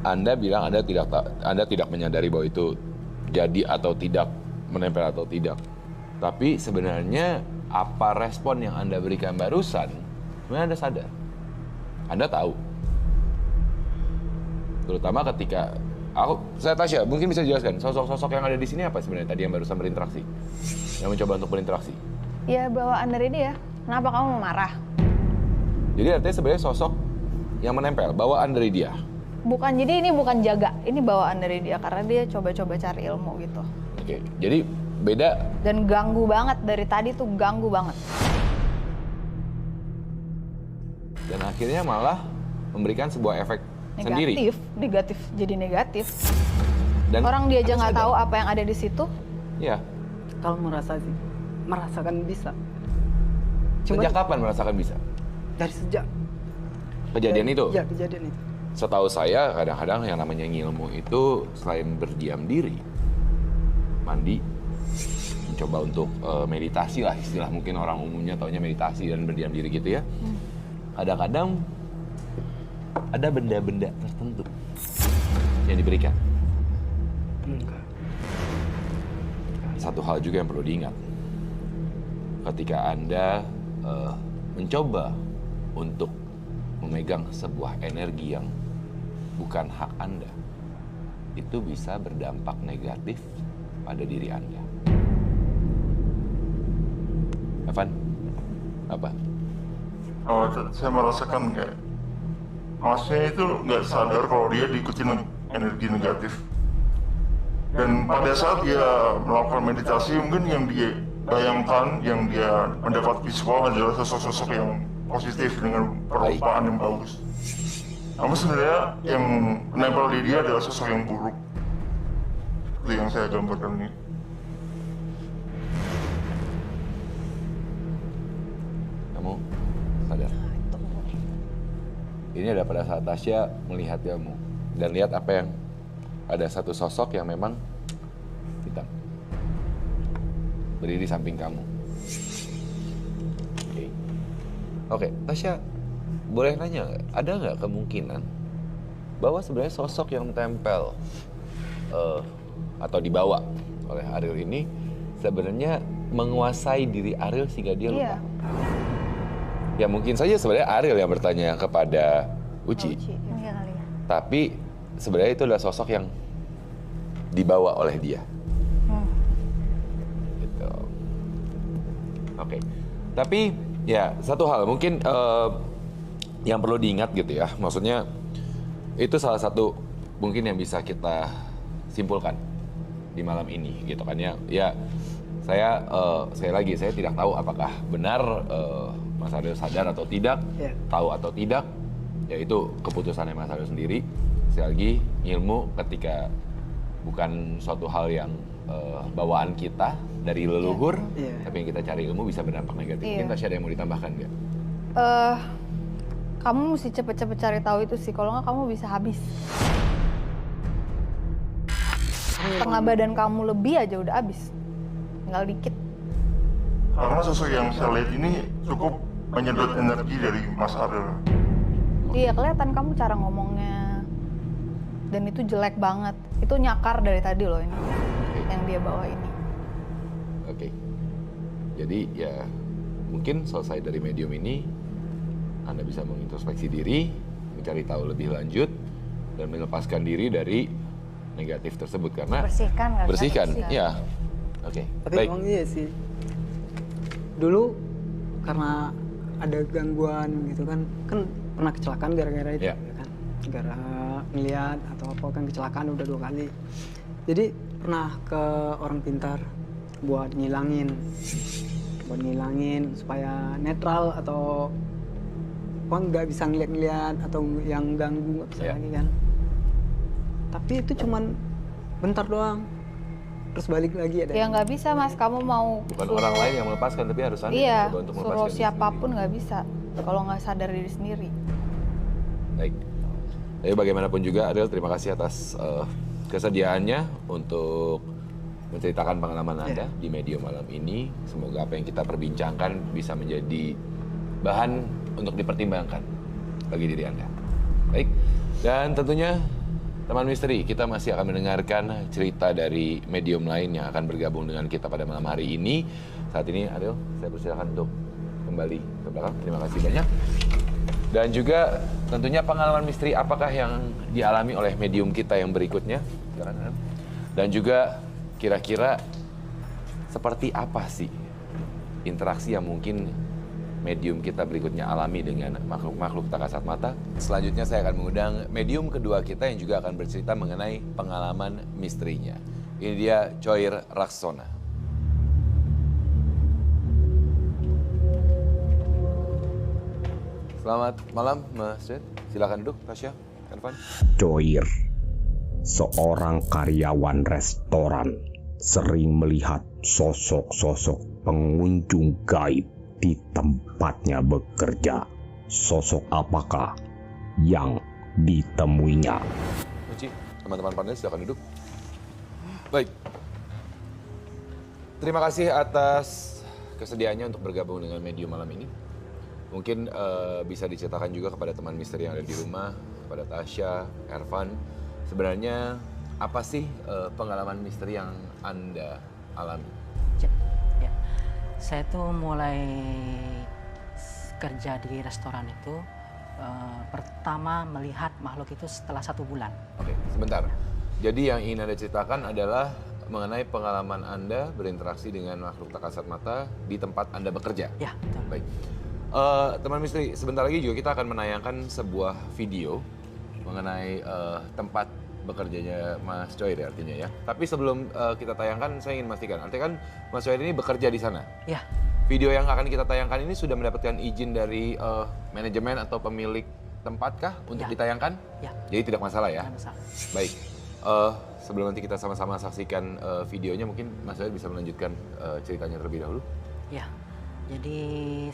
Anda bilang Anda tidak menyadari bahwa itu jadi atau tidak, menempel atau tidak. Tapi sebenarnya apa respon yang Anda berikan barusan, sebenarnya Anda sadar. Anda tahu. Terutama ketika saya Tasya, mungkin bisa jelaskan sosok-sosok yang ada di sini apa sebenarnya tadi yang barusan berinteraksi, yang mencoba untuk berinteraksi. Ya bawaan dari dia. Kenapa kamu mau marah? Jadi artinya sebenarnya sosok yang menempel, bawaan dari dia. Bukan, jadi ini bukan jaga, ini bawaan dari dia karena dia coba-coba cari ilmu gitu. Oke, jadi beda. Dan ganggu banget, dari tadi tuh ganggu banget. Dan akhirnya malah memberikan sebuah efek sendiri. Negatif, jadi negatif. Dan Orang dia aja Anda nggak sadar. tahu apa yang ada di situ. Iya. Kalau merasakan bisa. Sejak kapan merasakan bisa? Dari sejak Kejadian itu? Ya, kejadian itu. Setahu saya kadang-kadang yang namanya ngilmu itu selain berdiam diri, mandi, mencoba untuk meditasi lah, istilah mungkin orang umumnya taunya meditasi dan berdiam diri gitu ya. Kadang-kadang ada benda-benda tertentu yang diberikan. Enggak. Satu hal juga yang perlu diingat, ketika Anda mencoba untuk memegang sebuah energi yang bukan hak Anda, itu bisa berdampak negatif pada diri Anda. Evan, apa? Oh, saya merasakan kayak masnya itu nggak sadar kalau dia diikuti energi negatif. Dan pada saat dia melakukan meditasi, mungkin yang dia bayangkan, yang dia mendapat visual adalah sosok-sosok yang positif dengan perupaan yang bagus. Namun sebenarnya yang menempel di dia adalah sosok yang buruk. Itu yang saya gambarkan ini. Kamu sadar? Ini ada pada saat Tasya melihat kamu dan lihat apa yang ada satu sosok yang memang hitam berdiri samping kamu. Oke, Tasya, boleh nanya nggak? Ada nggak kemungkinan bahwa sebenarnya sosok yang tempel atau dibawa oleh Ariel ini sebenarnya menguasai diri Ariel sehingga dia lupa? Iya. Ya mungkin saja sebenarnya Ariel yang bertanya kepada Uci. Iya kali ya. Tapi sebenarnya itu adalah sosok yang dibawa oleh dia. Gitu. Oke. Tapi ya satu hal mungkin yang perlu diingat gitu ya. Maksudnya itu salah satu mungkin yang bisa kita simpulkan di malam ini gitu kan ya. Ya saya sekali lagi saya tidak tahu apakah benar Mas Ariel sadar atau tidak, tahu atau tidak, ya itu keputusannya Mas Ariel sendiri. Sekali lagi ilmu ketika bukan suatu hal yang bawaan kita dari leluhur, tapi yang kita cari ilmu bisa berdampak negatif. Mungkin Tasya ada yang mau ditambahkan nggak? Kamu mesti cepet-cepet cari tahu itu sih, kalau nggak kamu bisa habis. Setengah badan kamu lebih aja udah habis, tinggal dikit. Karena sosok yang saya lihat ini cukup menyedot energi dari Mas Ariel. Iya, kelihatan kamu cara ngomongnya. Dan itu jelek banget. Itu nyakar dari tadi loh ini. Yang dia bawa ini. Oke. Jadi ya mungkin selesai dari medium ini Anda bisa mengintrospeksi diri, mencari tahu lebih lanjut dan melepaskan diri dari negatif tersebut karena bersihkan. Ya. Oke. Tapi memang iya sih. Dulu karena ada gangguan gitu kan pernah kecelakaan gara-gara itu kan. Gara ngeliat atau apa kan kecelakaan udah 2 kali. Jadi pernah ke orang pintar buat ngilangin supaya netral atau apa nggak bisa ngeliat atau yang ganggu nggak bisa lagi kan. Tapi itu cuman bentar doang. Terus balik lagi ada. Ya nggak bisa Mas, kamu mau bukan orang lain yang melepaskan tapi harus Anda yang coba untuk melepaskan. Suruh siapapun nggak bisa kalau nggak sadar diri sendiri. Baik. Tapi bagaimanapun juga Ariel, terima kasih atas kesediaannya untuk menceritakan pengalaman Anda di Medium malam ini. Semoga apa yang kita perbincangkan bisa menjadi bahan untuk dipertimbangkan bagi diri Anda. Baik. Dan tentunya teman misteri, kita masih akan mendengarkan cerita dari medium lain yang akan bergabung dengan kita pada malam hari ini. Saat ini Ariel, saya persilakan untuk kembali ke belakang. Terima kasih banyak. Dan juga tentunya pengalaman misteri apakah yang dialami oleh medium kita yang berikutnya. Dan juga kira-kira seperti apa sih interaksi yang mungkin medium kita berikutnya alami dengan makhluk-makhluk tak kasat mata. Selanjutnya saya akan mengundang medium kedua kita yang juga akan bercerita mengenai pengalaman misterinya. Ini dia Choir Raksona. Selamat malam, Mas Red. Silakan duduk, Tasya, Ervan. Choir, seorang karyawan restoran, sering melihat sosok-sosok pengunjung gaib di tempatnya bekerja. Sosok apakah yang ditemuinya? Uci, teman-teman panel silakan duduk. Baik. Terima kasih atas kesediaannya untuk bergabung dengan medium malam ini. Mungkin bisa diceritakan juga kepada teman misteri yang ada di rumah, kepada Tasya, Ervan. Sebenarnya apa sih pengalaman misteri yang Anda alami? Ya, saya tuh mulai kerja di restoran itu pertama melihat makhluk itu setelah 1 bulan. Oke, sebentar. Jadi yang ingin Anda ceritakan adalah mengenai pengalaman Anda berinteraksi dengan makhluk tak kasat mata di tempat Anda bekerja? Ya, betul. Baik. Teman misteri, sebentar lagi juga kita akan menayangkan sebuah video mengenai tempat bekerjanya Mas Choir ya, artinya ya. Tapi sebelum kita tayangkan, saya ingin memastikan, artinya kan Mas Choir ini bekerja di sana? Ya. Video yang akan kita tayangkan ini sudah mendapatkan izin dari manajemen atau pemilik tempatkah untuk ditayangkan? Ya. Jadi tidak masalah ya? Tidak masalah. Baik. Sebelum nanti kita sama-sama saksikan videonya, mungkin Mas Choir bisa melanjutkan ceritanya terlebih dahulu? Ya. Jadi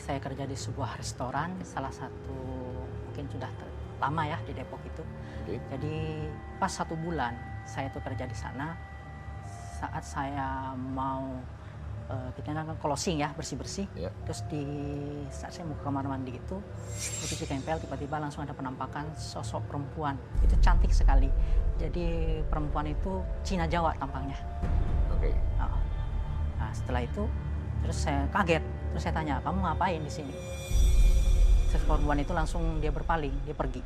saya kerja di sebuah restoran, salah satu mungkin sudah lama ya di Depok itu. Okay. Jadi pas 1 bulan saya tuh kerja di sana. Saat saya mau kita kan closing ya, bersih-bersih. Yeah. Terus saat saya mau ke kamar mandi itu, begitu tempel tiba-tiba langsung ada penampakan sosok perempuan. Itu cantik sekali. Jadi perempuan itu Cina Jawa tampangnya. Oke. Okay. Nah setelah itu terus saya kaget. Terus saya tanya, kamu ngapain di sini? Terus perempuan itu langsung dia berpaling, dia pergi.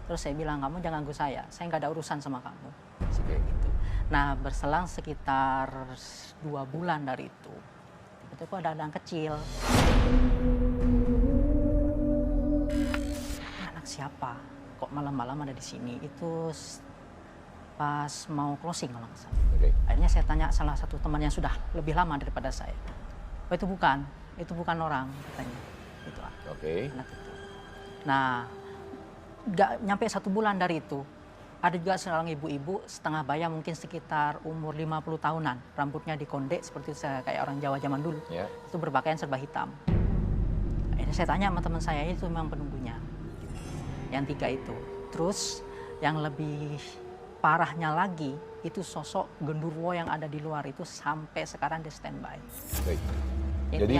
Terus saya bilang, kamu jangan ganggu saya nggak ada urusan sama kamu. Gitu. Nah berselang sekitar 2 bulan dari itu, itu ada anak kecil. Anak siapa? Kok malam-malam ada di sini? Itu pas mau closing kalau nggak salah. Akhirnya saya tanya salah satu teman yang sudah lebih lama daripada saya. Oh itu bukan orang katanya. Itu anak itu. Nah, nggak nyampe 1 bulan dari itu, ada juga seorang ibu-ibu setengah baya mungkin sekitar umur 50 tahunan, rambutnya dikondek seperti kayak orang Jawa zaman dulu. Itu berpakaian serba hitam. Akhirnya saya tanya sama teman saya, itu memang penunggunya. Yang 3 itu. Terus yang lebih parahnya lagi, itu sosok genderuwo yang ada di luar itu sampai sekarang di standby. Itu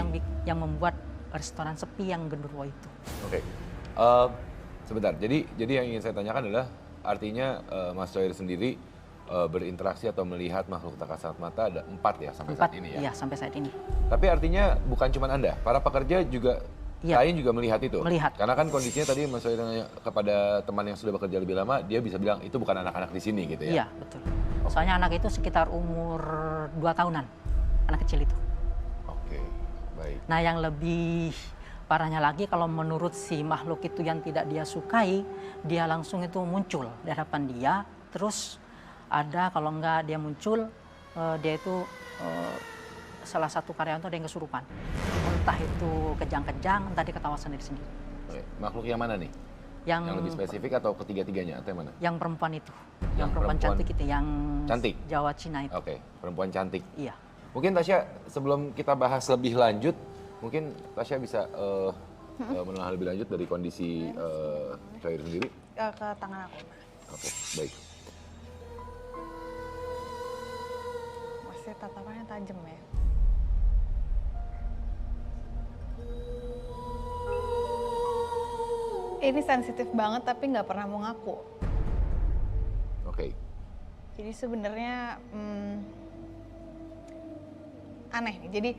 yang membuat restoran sepi yang genderuwo itu. Sebentar, jadi yang ingin saya tanyakan adalah artinya Mas Coir sendiri berinteraksi atau melihat makhluk tak kasat mata ada 4 ya sampai saat ini ya? Iya, sampai saat ini. Tapi artinya bukan cuma Anda, para pekerja juga lain juga melihat itu? Melihat. Karena kan kondisinya tadi Mas Coir tanya kepada teman yang sudah bekerja lebih lama, dia bisa bilang itu bukan anak-anak di sini gitu ya? Iya, betul. Soalnya anak itu sekitar umur 2 tahunan, anak kecil itu. Oke, baik. Nah yang lebih parahnya lagi kalau menurut si makhluk itu yang tidak dia sukai, dia langsung itu muncul di hadapan dia. Terus ada kalau enggak dia muncul, dia itu salah satu karyawan itu ada yang kesurupan. Entah itu kejang-kejang, entah dia ketawa sendiri-sendiri. Makhluk yang mana nih? Yang lebih spesifik atau ketiga-tiganya atau yang mana? Yang perempuan itu, yang perempuan cantik itu, yang cantik? Jawa Cina itu. Oke, perempuan cantik. Iya. Mungkin Tasya sebelum kita bahas lebih lanjut, mungkin Tasya bisa menelaah lebih lanjut dari kondisi Coir sendiri. Ke tangan aku. Oke, baik. Masih tatapannya tajam ya. Ini sensitif banget tapi nggak pernah mau ngaku. Oke. Jadi sebenarnya aneh nih. Jadi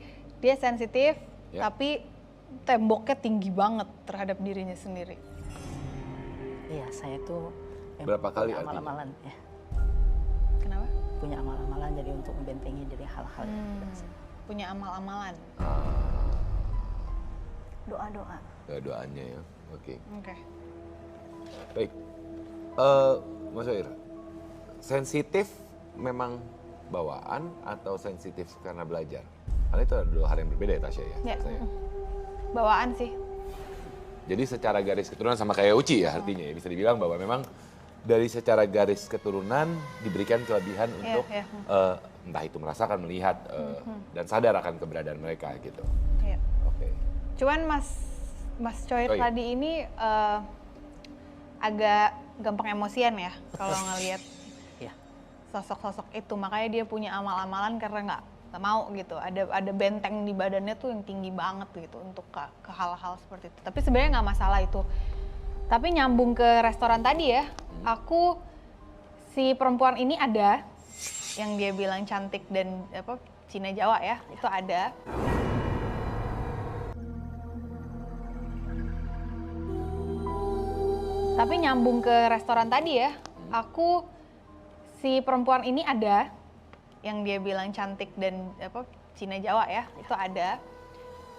dia sensitif tapi temboknya tinggi banget terhadap dirinya sendiri. Iya, saya tuh berapa kali amal-amalan ya. Kenapa? Punya amal-amalan jadi untuk membentengi dari hal-hal yang punya amal-amalan. Doa-doa. Doanya ya. Oke. Baik. Mas Coir, sensitif memang bawaan atau sensitif karena belajar? Karena itu ada 2 hal yang berbeda ya Tasya ya? Bawaan sih. Jadi secara garis keturunan sama kayak Uci ya artinya ya, bisa dibilang bahwa memang dari secara garis keturunan diberikan kelebihan untuk entah itu merasakan, melihat dan sadar akan keberadaan mereka gitu. Oke. Cuman Mas Coir tadi ini agak gampang emosian ya kalau ngelihat sosok-sosok itu, makanya dia punya amal-amalan karena nggak mau gitu. Ada benteng di badannya tuh yang tinggi banget gitu untuk ke hal-hal seperti itu. Tapi sebenarnya nggak masalah itu. Tapi nyambung ke restoran tadi ya, si perempuan ini ada yang dia bilang cantik dan Cina Jawa ya, itu ada. Tapi nyambung ke restoran tadi ya, si perempuan ini ada yang dia bilang cantik dan Cina Jawa ya, itu ada.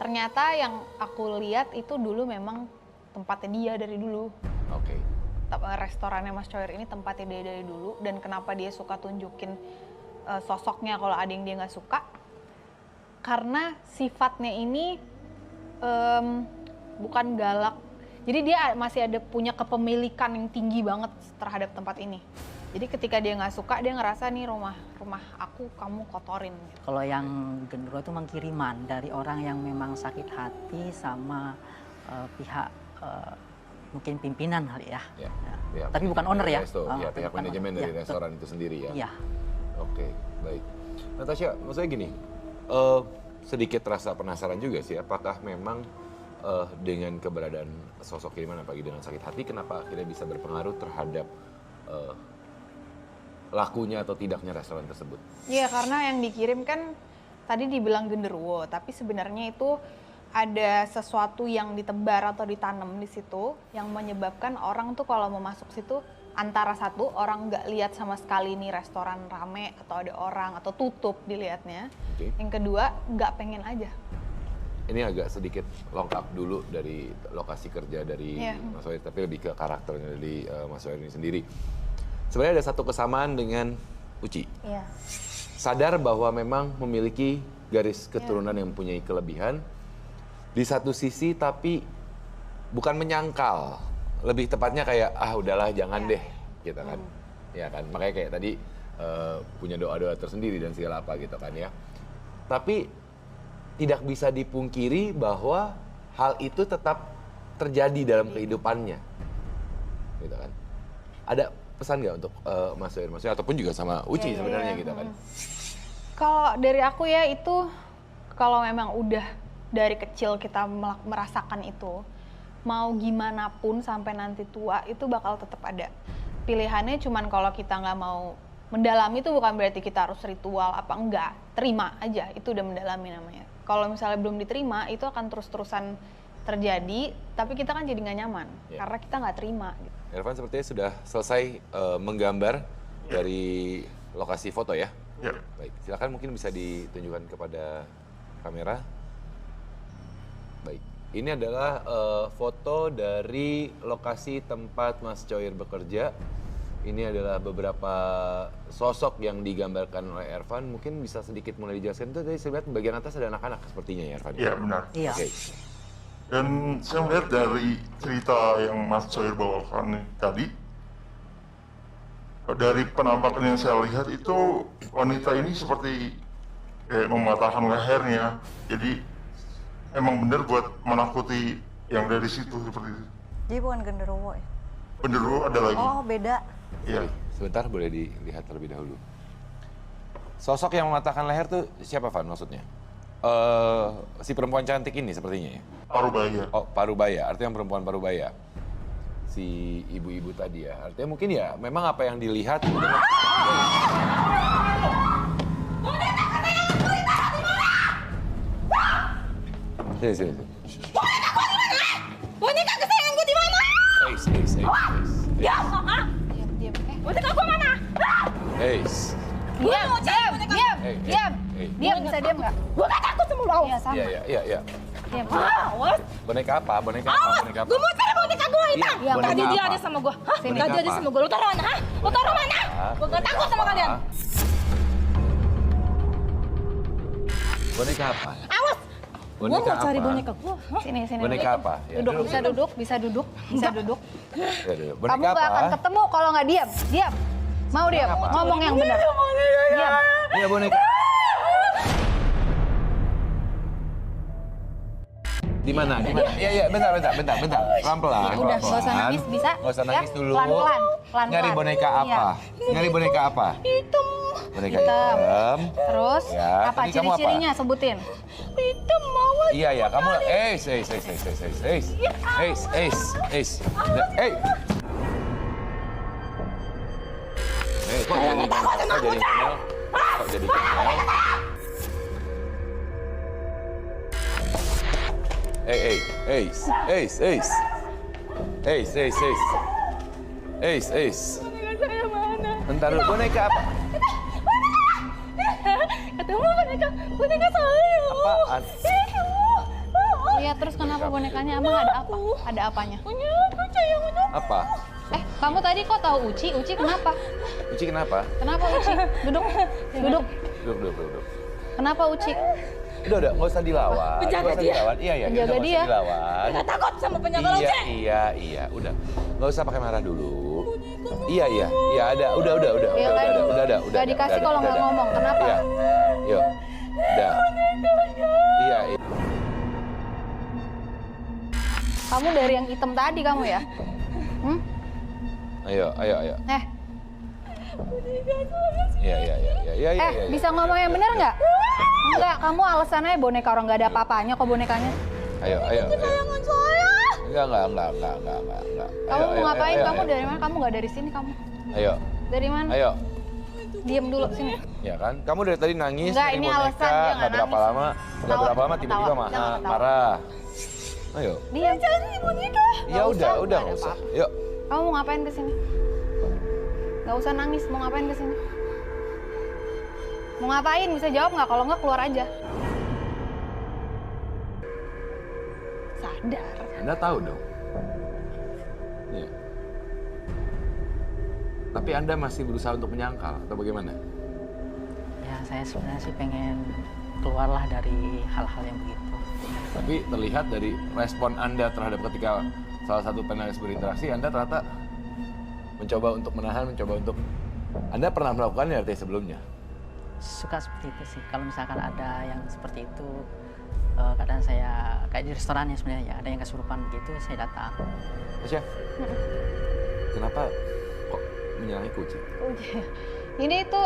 Ternyata yang aku lihat itu dulu memang tempatnya dia dari dulu. Oke. Restorannya Mas Coir ini tempatnya dia dari dulu, dan kenapa dia suka tunjukin sosoknya kalau ada yang dia nggak suka? Karena sifatnya ini bukan galak. Jadi dia masih ada punya kepemilikan yang tinggi banget terhadap tempat ini. Jadi ketika dia nggak suka, dia ngerasa nih rumah aku kamu kotorin. Gitu. Kalau yang genderuwo itu memang kiriman dari orang yang memang sakit hati sama pihak mungkin pimpinan kali ya. Tapi bukan owner ya. Pihak manajemen dari restoran itu sendiri ya. Iya. Oke, baik. Natasha, maksudnya gini, sedikit rasa penasaran juga sih, apakah memang dengan keberadaan sosok kiriman apalagi dengan sakit hati, kenapa akhirnya bisa berpengaruh terhadap lakunya atau tidaknya restoran tersebut? Iya, karena yang dikirim kan tadi dibilang genderuwo, tapi sebenarnya itu ada sesuatu yang ditebar atau ditanam di situ yang menyebabkan orang tuh kalau mau masuk situ antara satu, orang nggak lihat sama sekali nih restoran rame atau ada orang atau tutup dilihatnya. Yang kedua, nggak pengen aja. Ini agak sedikit lengkap dulu dari lokasi kerja dari Mas Wair, tapi lebih ke karakternya dari Mas Wair ini sendiri. Sebenarnya ada satu kesamaan dengan Uci. Iya. Sadar bahwa memang memiliki garis keturunan yang mempunyai kelebihan. Di satu sisi tapi bukan menyangkal. Lebih tepatnya kayak, udahlah jangan deh, gitu kan. Ya kan, makanya kayak tadi punya doa-doa tersendiri dan segala apa gitu kan ya. Tapi tidak bisa dipungkiri bahwa hal itu tetap terjadi dalam kehidupannya. Gitu kan. Ada pesan nggak untuk Mas Wair, ataupun juga sama Uci sebenarnya gitu kan? Kalau dari aku ya itu, kalau memang udah dari kecil kita merasakan itu, mau gimana pun sampai nanti tua itu bakal tetap ada. Pilihannya cuman kalau kita nggak mau mendalami itu bukan berarti kita harus ritual apa enggak. Terima aja, itu udah mendalami namanya. Kalau misalnya belum diterima, itu akan terus-terusan terjadi, tapi kita kan jadi nggak nyaman karena kita nggak terima. Gitu. Irfan sepertinya sudah selesai menggambar dari lokasi foto ya? Ya. Baik, silakan mungkin bisa ditunjukkan kepada kamera. Baik. Ini adalah foto dari lokasi tempat Mas Coir bekerja. Ini adalah beberapa sosok yang digambarkan oleh Irfan. Mungkin bisa sedikit mulai dijelaskan. Itu tadi saya lihat bagian atas ada anak-anak sepertinya ya Irfan? Iya, benar. Iya. Oke. Dan saya melihat dari cerita yang Mas Coir bawakan tadi, dari penampakan yang saya lihat itu wanita ini seperti kayak mematahkan lehernya. Jadi emang benar buat menakuti yang dari situ seperti itu. Jadi bukan genderuwo ya? Genderuwo ada lagi. Oh, beda. Iya. Sebentar boleh dilihat terlebih dahulu. Sosok yang mematahkan leher tuh siapa Van maksudnya? Si perempuan cantik ini sepertinya ya? Parubaya. Oh, Parubaya, artinya perempuan Parubaya. Si ibu-ibu tadi ya, artinya mungkin ya memang apa yang dilihat. Sini. Boneka kesayangan gue di mana? Diam. Boneka gue mana? Diam, bisa diam nggak? Gue gak takut sama lu. Iya, sama. Iya. Diam. Awas. Boneka apa? Awas. Gue mau cari boneka gue hitam. Iya, Tadi boneka dia apa? ada sama gue. Hah? Boneka Tadi ada apa? sama gue. Lu taruh mana? Hah? Lu taruh mana? Gue gak takut sama kalian. Boneka apa? Awas. Gue mau Boneka cari apa? boneka gue. Sini. Boneka apa? Ya, Duduk, bisa duduk. Ya, duduk. Boneka Kamu nggak akan apa? ketemu kalau nggak diam. Diam. Mau diam? apa? Ngomong yang benar. Diam. Iya boneka. Di mana? Iya, bentar. Pelan-pelan. Udah, nggak usah nangis, bisa? Nggak usah nangis Ya, dulu. pelan-pelan. Nyari boneka apa? Nyari boneka apa? Hitam. Boneka Hitam. hitam. Terus Ya, apa tadi kamu apa? ciri-cirinya? Sebutin. Hitam mawar. Iya, kamu kok jadi ngomel? Boneka saya mana? Bentar dulu, boneka apa? Ketemu boneka saya. Apaan? Iya, terus kenapa bonekanya? Emang ada apa? Ada apanya? Apa? Kamu tadi kok tahu Uci? Uci kenapa? Uci kenapa? Kenapa Uci? Duduk. Duduk. Kenapa Uci? Udah, nggak usah dilawan. Penjaga Nggak usah dia. dilawan. Iya, Penjaga nggak usah dia. dilawan. Gak takut sama penjaga lonceng. Iya, udah. Nggak usah pakai marah dulu. Iya, ada. Udah. Gak dikasih kalau nggak ngomong. Kenapa? Iya. Yuk. Udah. Iya. Kamu dari yang hitam tadi kamu ya? Ayo. Iya. Bisa ngomong yang benar nggak? Enggak, kamu alasannya boneka orang nggak ada apa-apanya kok bonekanya. Ayo. Enggak. Kamu mau ngapain? Kamu dari mana? Kamu nggak dari sini kamu? Ayo. Dari mana? Ayo. Diem dulu sini. Ya kan? Kamu dari tadi nangis, Enggak, dari ini boneka, alasan dia nggak nggak berapa nangis. lama tiba-tiba marah. Ayo. Diam. Ya udah, nggak usah. Yuk. Kamu mau ngapain ke sini? Gak usah nangis, mau ngapain kesini? Mau ngapain? Bisa jawab nggak? Kalau nggak keluar aja. Sadar. Anda tahu dong. Iya. Tapi Anda masih berusaha untuk menyangkal atau bagaimana? Ya saya sebenarnya sih pengen keluarlah dari hal-hal yang begitu. Tapi terlihat dari respon Anda terhadap ketika salah satu panelis berinteraksi, Anda ternyata mencoba untuk menahan, mencoba untuk... Anda pernah melakukannya artinya sebelumnya? Suka seperti itu sih. Kalau misalkan ada yang seperti itu, kadang saya kayak di restoran ya sebenarnya ya, ada yang kesurupan begitu, saya datang. Tasya, kenapa kok menyalahi Uci? Ini itu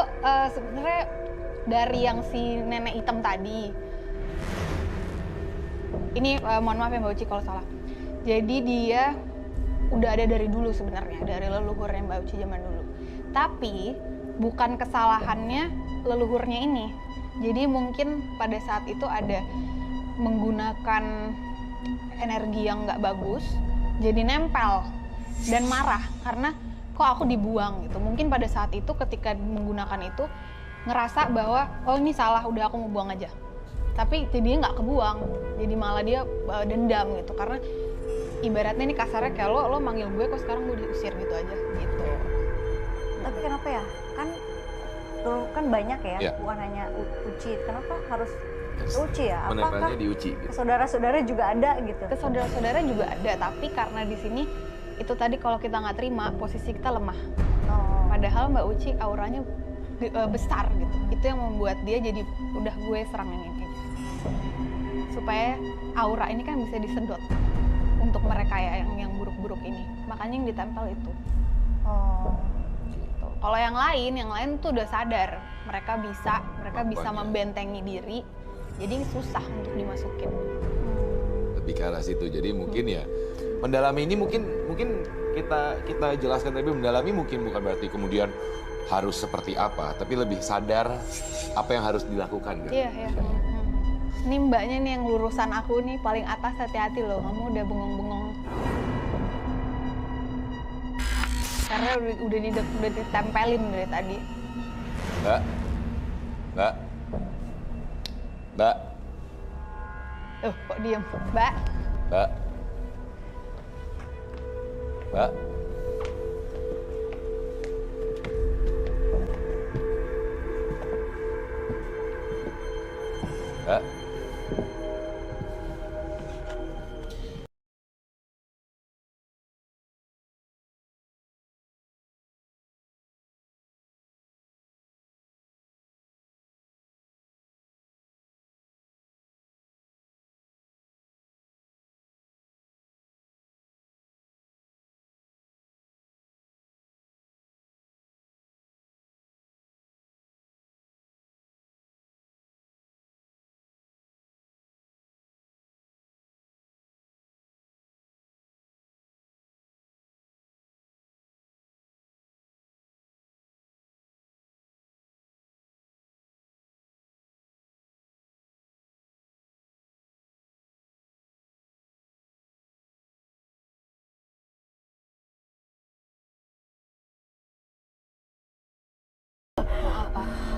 sebenarnya dari yang si nenek hitam tadi. Ini mohon maaf ya Mbak Uci kalau salah. Jadi dia udah ada dari dulu sebenarnya, dari leluhurnya Mbak Uci zaman dulu. Tapi bukan kesalahannya leluhurnya ini. Jadi mungkin pada saat itu ada menggunakan energi yang nggak bagus, jadi nempel dan marah karena kok aku dibuang gitu. Mungkin pada saat itu ketika menggunakan itu ngerasa bahwa oh ini salah, udah aku mau buang aja. Tapi jadinya nggak kebuang, jadi malah dia dendam gitu. Karena ibaratnya ini kasarnya kayak lo manggil gue kok sekarang gue diusir gitu aja gitu. Tapi kenapa ya? Kan banyak ya, Ya. bukan hanya Uci. Kenapa harus Uci ya? Apakah Menempelnya di Uci gitu. saudara-saudara juga ada gitu? Ke saudara-saudara juga ada, tapi karena di sini itu tadi kalau kita nggak terima posisi kita lemah. Oh. Padahal Mbak Uci auranya besar gitu. Itu yang membuat dia jadi udah gue serang ini kayak gitu. Supaya aura ini kan bisa disedot untuk mereka ya yang buruk-buruk ini. Makanya yang ditempel itu. Oh. Gitu. Kalau yang lain tuh udah sadar mereka bisa Kemampuannya. membentengi diri. Jadi susah untuk dimasukin. Lebih ke arah situ. Jadi mungkin ya mendalami ini mungkin kita jelaskan, tapi mendalami mungkin bukan berarti kemudian harus seperti apa, tapi lebih sadar apa yang harus dilakukan kan? Iya, iya. Ini mbaknya nih yang lurusan aku nih paling atas, hati-hati loh, kamu udah bengong-bengong. Karena udah ditempelin dari tadi. Mbak. Kok diem? Mbak. Mbak.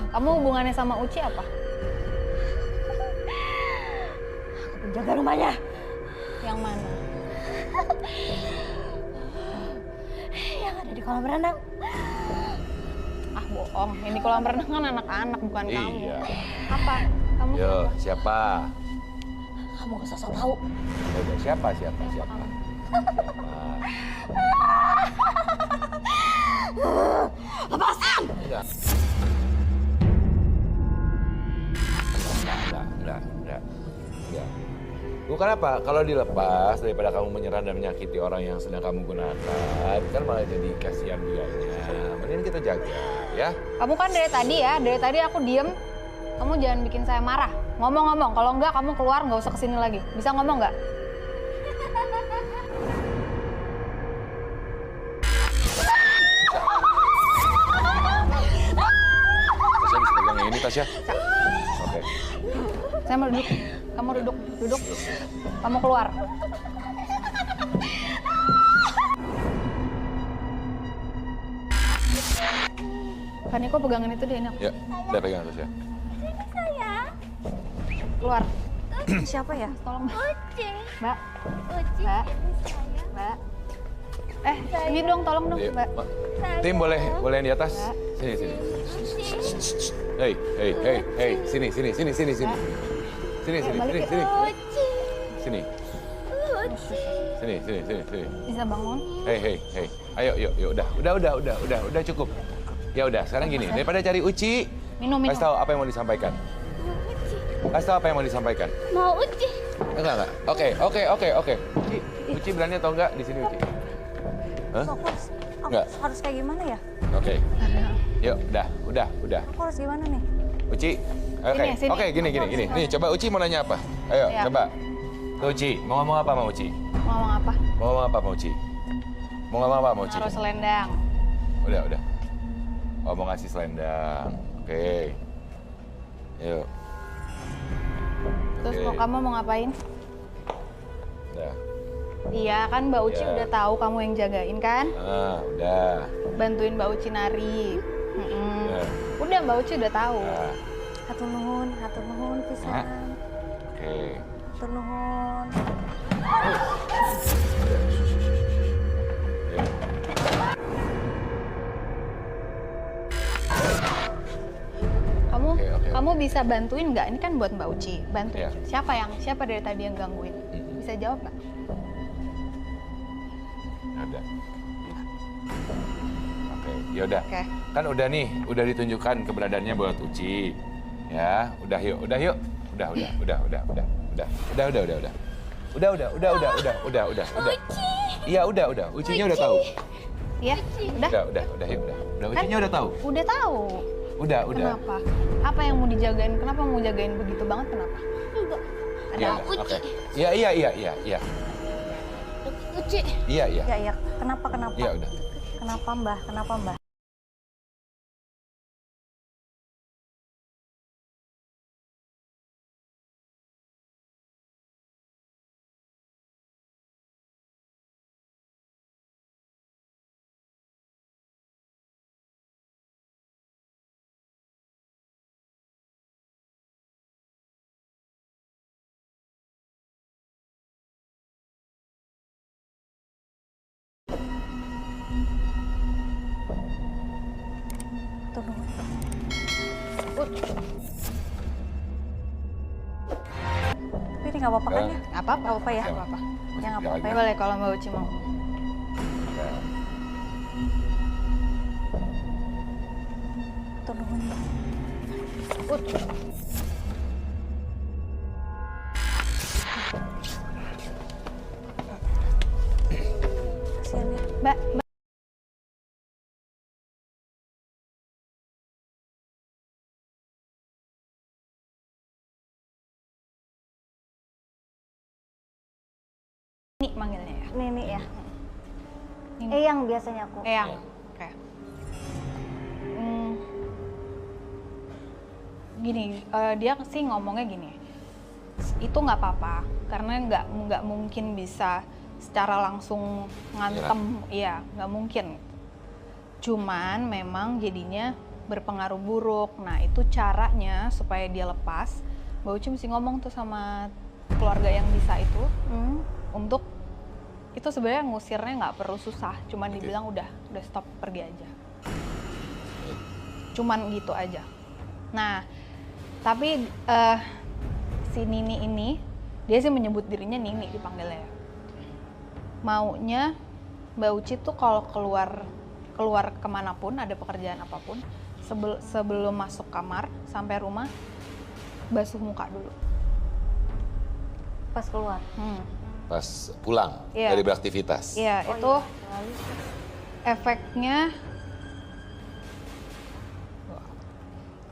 Kamu hubungannya sama Uci apa? Aku penjaga rumahnya. Yang mana? Yang ada di kolam renang. Ah bohong, ini kolam renang kan anak-anak bukan kamu. Iya. Apa? Kamu Yo, siapa? siapa? Kamu gak usah sok tahu. Udah, siapa? Lepasan! Enggak. Bukan apa, kalau dilepas daripada kamu menyerang dan menyakiti orang yang sedang kamu gunakan, kan malah jadi kasihan dianya. Mending kita jaga, ya. Kamu kan dari tadi aku diem. Kamu jangan bikin saya marah. Ngomong-ngomong, kalau enggak kamu keluar, nggak usah kesini lagi. Bisa ngomong nggak? Tasya bisa pegang yang ini, Tasya? Oke. Saya mau duduk. Kamu duduk. Kamu keluar. Kaniko pegangin itu deh, enak. Ya, udah pegang terus ya. Keluar. Siapa ya? Tolong, Mbak. Uci. Mbak. Uci. Mbak. Saya. Mbak. Ini dong, tolong dong, Iya, Mbak. Tim boleh yang di atas. Sini. Hei, sini. Sini. Uci. Sini. Uci. Sini. Bisa bangun? Hei. Ayo, yuk, udah cukup. Ya udah, sekarang gini, daripada cari Uci, Minum. kasih tahu apa yang mau disampaikan. Mau Uci. Enggak. Oke. Uci berani atau enggak di sini Uci? Hah? Aku Enggak. harus kayak gimana ya? Oke. Yuk, udah. Aku harus gimana nih? Uci. Oke. Sini. Oke, gini. Nih, coba Uci mau nanya apa? Ayo, Ya. coba. Tuh, Uci, mau ngomong apa sama Uci? Mau ngomong apa? Mau ngomong apa sama Uci? Naruh selendang. Udah. Oh, mau ngasih selendang. Oke. Yuk. Terus Oke. kamu mau ngapain? Udah. Iya kan Mbak Uci Iya. udah tahu kamu yang jagain kan? Udah. Bantuin Mbak Uci nari. Udah. Udah Mbak Uci udah tahu. Nah, Hatur nuhun pisan. oke. Hatur nuhun. Oke. Kamu bisa bantuin nggak? Ini kan buat Mbak Uci. Bantuin. Iya. Siapa dari tadi yang gangguin? Bisa jawab nggak? Ada. Oke, yaudah. Oke. Kan udah nih, udah ditunjukkan keberadaannya buat Uci. Ya, udah yuk. Udah. Iya, udah. Ucinya udah tahu. Iya. Udah. Udah, yuk. Ucinya udah tahu. Udah tahu. Udah. Kenapa? Apa yang mau dijagain? Kenapa mau jagain begitu banget? Kenapa? Enggak. Ada Iya, Uci. oke. Iya. Uci. Iya. Ya. Kenapa? Iya, udah. Kenapa Mbah? Hatur nuhun. Tapi ini nggak apa-apa kan ya? Nggak apa-apa. Nggak apa-apa ya? Nggak apa-apa. Ya nggak apa-apa ya. Boleh kalau Mbak Uci mau. Hatur nuhun. Kasihan ya. Mbak. Ini manggilnya ya. Nini ya. Nini. Eyang biasanya aku. Eyang. Oke. Gini, dia sih ngomongnya gini. Itu nggak apa-apa, karena nggak mungkin bisa secara langsung ngantem, iya nggak mungkin. Cuman memang jadinya berpengaruh buruk. Nah itu caranya supaya dia lepas. Mbak Uci mesti ngomong tuh sama keluarga yang bisa itu. Untuk itu sebenarnya ngusirnya nggak perlu susah, cuman dibilang udah stop, pergi aja. Cuman gitu aja. Nah, tapi si Nini ini, dia sih menyebut dirinya Nini dipanggilnya ya. Maunya Mbak Uci tuh kalau keluar kemanapun, ada pekerjaan apapun, sebelum masuk kamar sampai rumah, basuh muka dulu. Pas keluar. Pas pulang dari beraktivitas. Iya, itu efeknya.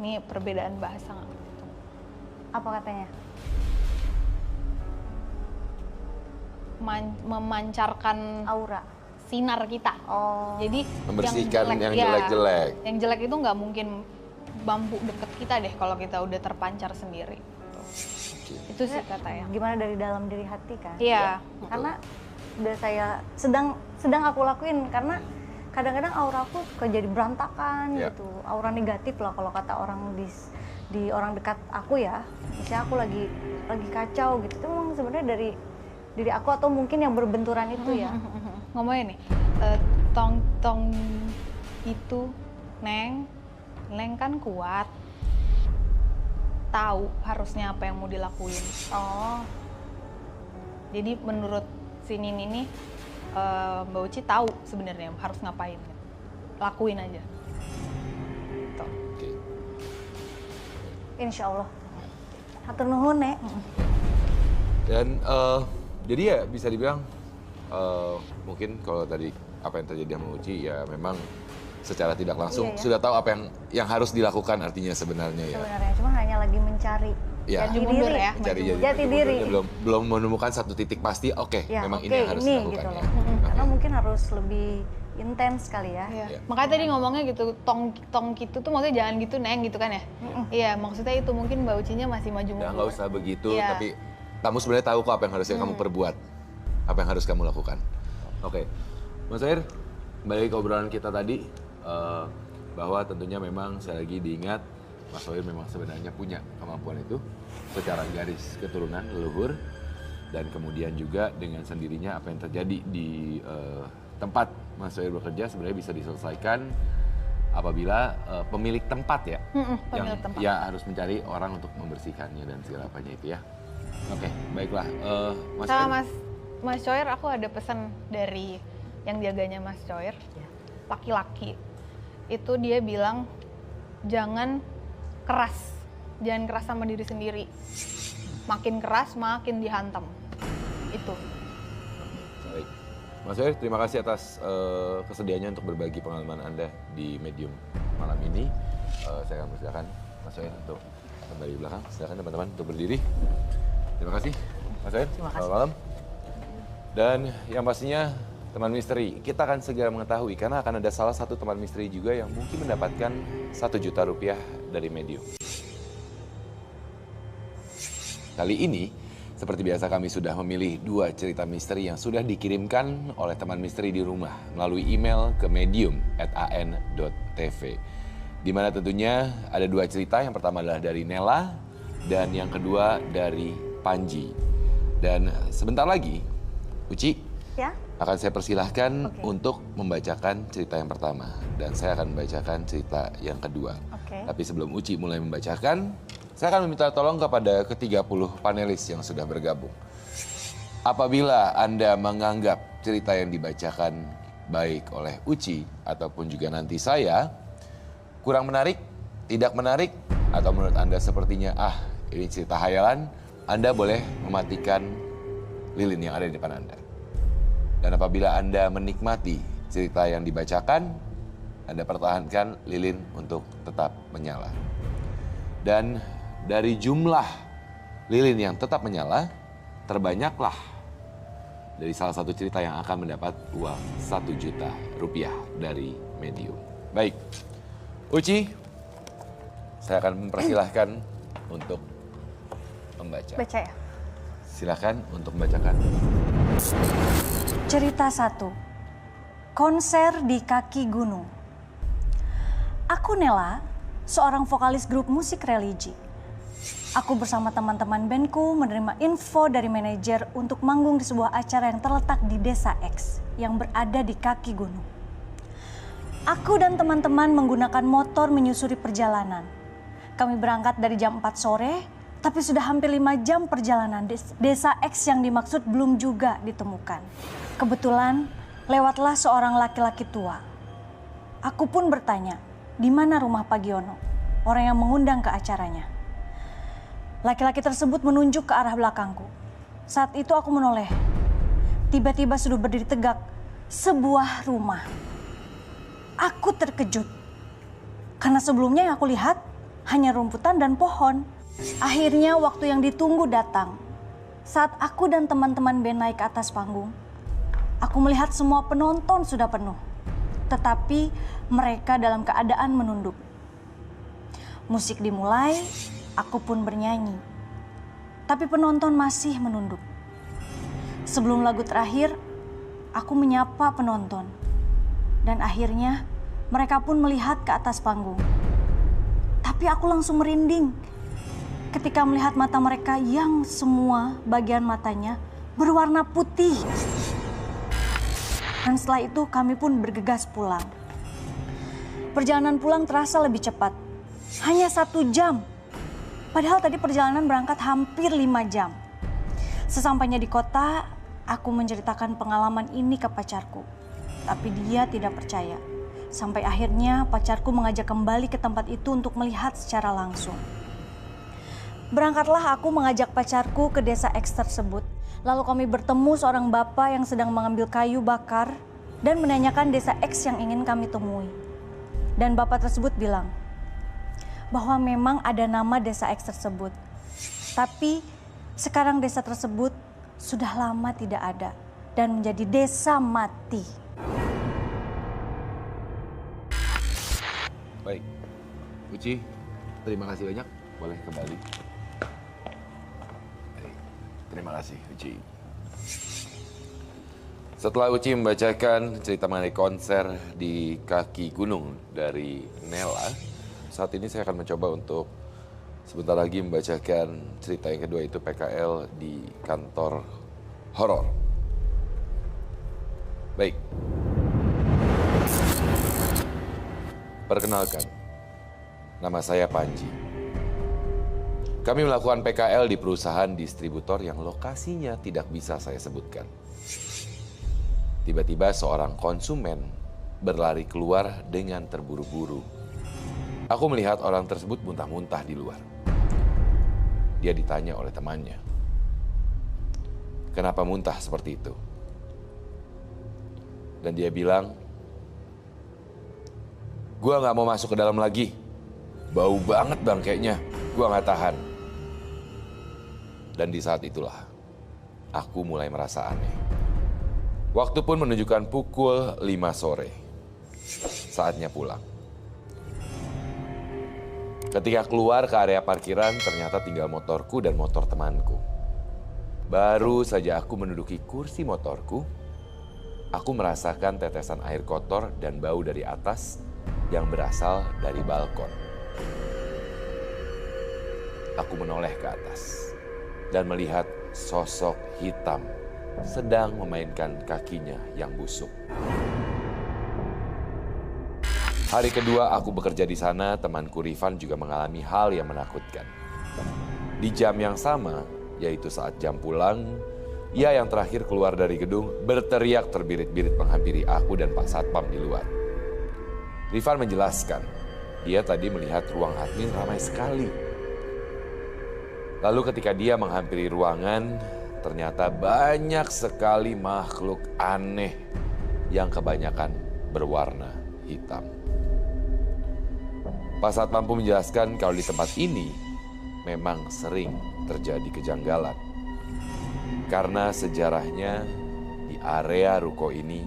Ini perbedaan bahasa nggak? Apa katanya? Memancarkan Aura. sinar kita. Oh. Jadi Membersihkan yang jelek-jelek. Yang jelek itu nggak mungkin bambu deket kita deh kalau kita udah terpancar sendiri. Itu sih kata yang. Gimana dari dalam diri hati kan? Iya. Karena udah saya sedang aku lakuin karena kadang-kadang aura aku suka jadi berantakan gitu, aura negatif lah kalau kata orang di orang dekat aku ya. Misalnya aku lagi kacau gitu, itu memang sebenarnya dari diri aku atau mungkin yang berbenturan itu ya. Ngomongin nih, tong itu Neng kan kuat, tahu harusnya apa yang mau dilakuin. Oh, jadi menurut si Nini nih, Mbak Uci tahu sebenarnya harus ngapain, lakuin aja. Gitu. Oke. insya Allah. Hatur nuhun, Nek. Dan jadi ya bisa dibilang mungkin kalau tadi apa yang terjadi sama Uci ya memang secara tidak langsung sudah tahu apa yang harus dilakukan artinya sebenarnya ya. Sebenarnya cuma hanya lagi mencari jati diri ya. Jati diri. Belum menemukan satu titik pasti. Memang ini yang harus dilakukan gitu ya. Karena mungkin harus lebih intens kali ya. Makanya tadi ngomongnya gitu, tong gitu tuh maksudnya jangan gitu Neng gitu kan ya. Iya, maksudnya itu mungkin Mbak Ucinya masih maju mundur. Ya nggak usah begitu, tapi kamu sebenarnya tahu kok apa yang harusnya kamu perbuat, apa yang harus kamu lakukan. Oke, Mas Air, balik ke obrolan kita tadi bahwa tentunya memang sekali lagi diingat Mas Sohir memang sebenarnya punya kemampuan itu secara garis keturunan leluhur dan kemudian juga dengan sendirinya apa yang terjadi di tempat Mas Sohir bekerja sebenarnya bisa diselesaikan apabila pemilik tempat ya yang harus mencari orang untuk membersihkannya dan segala apanya itu ya. Oke, baiklah. Mas Sohir, aku ada pesan dari yang jaganya Mas Sohir, laki-laki. Itu dia bilang jangan keras sama diri sendiri. Makin keras makin dihantam. Itu. Baik. Mas Sohir, terima kasih atas kesediaannya untuk berbagi pengalaman Anda di Medium malam ini. Saya akan persilakan Mas Sohir untuk kembali di belakang. Silakan teman-teman untuk berdiri. Terima kasih Mas Sohir. Selamat malam. Dan yang pastinya teman misteri, kita akan segera mengetahui karena akan ada salah satu teman misteri juga yang mungkin mendapatkan 1 juta rupiah dari Medium. Kali ini, seperti biasa kami sudah memilih 2 cerita misteri yang sudah dikirimkan oleh teman misteri di rumah melalui email ke medium@an.tv. Di mana tentunya ada 2 cerita, yang pertama adalah dari Nela dan yang kedua dari Panji. Dan sebentar lagi, Uci akan saya persilahkan untuk membacakan cerita yang pertama. Dan saya akan membacakan cerita yang kedua. Tapi sebelum Uci mulai membacakan, saya akan meminta tolong kepada ke-30 panelis yang sudah bergabung. Apabila Anda menganggap cerita yang dibacakan baik oleh Uci ataupun juga nanti saya kurang menarik, tidak menarik, atau menurut Anda sepertinya ini cerita hayalan, Anda boleh mematikan lilin yang ada di depan Anda. Dan apabila Anda menikmati cerita yang dibacakan, Anda pertahankan lilin untuk tetap menyala. Dan dari jumlah lilin yang tetap menyala, terbanyaklah dari salah satu cerita yang akan mendapat uang 1 juta rupiah dari Medium. Baik, Uci, saya akan mempersilahkan untuk membaca. Baca ya? Silakan untuk membacakan. Cerita 1. Konser di kaki gunung. Aku Nela, seorang vokalis grup musik religi. Aku bersama teman-teman bandku menerima info dari manajer untuk manggung di sebuah acara yang terletak di Desa X yang berada di kaki gunung. Aku dan teman-teman menggunakan motor menyusuri perjalanan. Kami berangkat dari jam 4 sore, tapi sudah hampir 5 jam perjalanan. Desa X yang dimaksud belum juga ditemukan. Kebetulan lewatlah seorang laki-laki tua. Aku pun bertanya, di mana rumah Pak Giono, orang yang mengundang ke acaranya. Laki-laki tersebut menunjuk ke arah belakangku. Saat itu aku menoleh. Tiba-tiba sudah berdiri tegak sebuah rumah. Aku terkejut. Karena sebelumnya yang aku lihat hanya rumputan dan pohon. Akhirnya waktu yang ditunggu datang. Saat aku dan teman-teman band naik ke atas panggung, aku melihat semua penonton sudah penuh. Tetapi mereka dalam keadaan menunduk. Musik dimulai, aku pun bernyanyi. Tapi penonton masih menunduk. Sebelum lagu terakhir, aku menyapa penonton. Dan akhirnya mereka pun melihat ke atas panggung. Tapi aku langsung merinding ketika melihat mata mereka yang semua bagian matanya berwarna putih. Dan setelah itu kami pun bergegas pulang. Perjalanan pulang terasa lebih cepat. Hanya 1 jam. Padahal tadi perjalanan berangkat hampir 5 jam. Sesampainya di kota, aku menceritakan pengalaman ini ke pacarku. Tapi dia tidak percaya. Sampai akhirnya pacarku mengajak kembali ke tempat itu untuk melihat secara langsung. Berangkatlah aku mengajak pacarku ke desa X tersebut. Lalu kami bertemu seorang bapak yang sedang mengambil kayu bakar dan menanyakan desa X yang ingin kami temui. Dan bapak tersebut bilang bahwa memang ada nama desa X tersebut. Tapi sekarang desa tersebut sudah lama tidak ada dan menjadi desa mati. Baik, Uci, terima kasih banyak. Boleh kembali. Baik, terima kasih, Uci. Setelah Uci membacakan cerita mengenai konser di kaki gunung dari Nela, saat ini saya akan mencoba untuk sebentar lagi membacakan cerita yang kedua, itu PKL di kantor horor. Baik. Perkenalkan, nama saya Panji. Kami melakukan PKL di perusahaan distributor yang lokasinya tidak bisa saya sebutkan. Tiba-tiba seorang konsumen berlari keluar dengan terburu-buru. Aku melihat orang tersebut muntah-muntah di luar. Dia ditanya oleh temannya, "Kenapa muntah seperti itu?" Dan dia bilang, "Gua nggak mau masuk ke dalam lagi. Bau banget bangkainya. Gua nggak tahan." Dan di saat itulah, aku mulai merasa aneh. Waktu pun menunjukkan pukul 5 sore. Saatnya pulang. Ketika keluar ke area parkiran, ternyata tinggal motorku dan motor temanku. Baru saja aku menduduki kursi motorku, aku merasakan tetesan air kotor dan bau dari atas yang berasal dari balkon. Aku menoleh ke atas dan melihat sosok hitam sedang memainkan kakinya yang busuk. Hari kedua aku bekerja di sana, temanku Rifan juga mengalami hal yang menakutkan. Di jam yang sama, yaitu saat jam pulang, ia yang terakhir keluar dari gedung berteriak terbirit-birit menghampiri aku dan Pak Satpam di luar. Rifan menjelaskan, dia tadi melihat ruang admin ramai sekali. Lalu ketika dia menghampiri ruangan, ternyata banyak sekali makhluk aneh yang kebanyakan berwarna hitam. Pak Satpam pun menjelaskan kalau di tempat ini memang sering terjadi kejanggalan. Karena sejarahnya di area ruko ini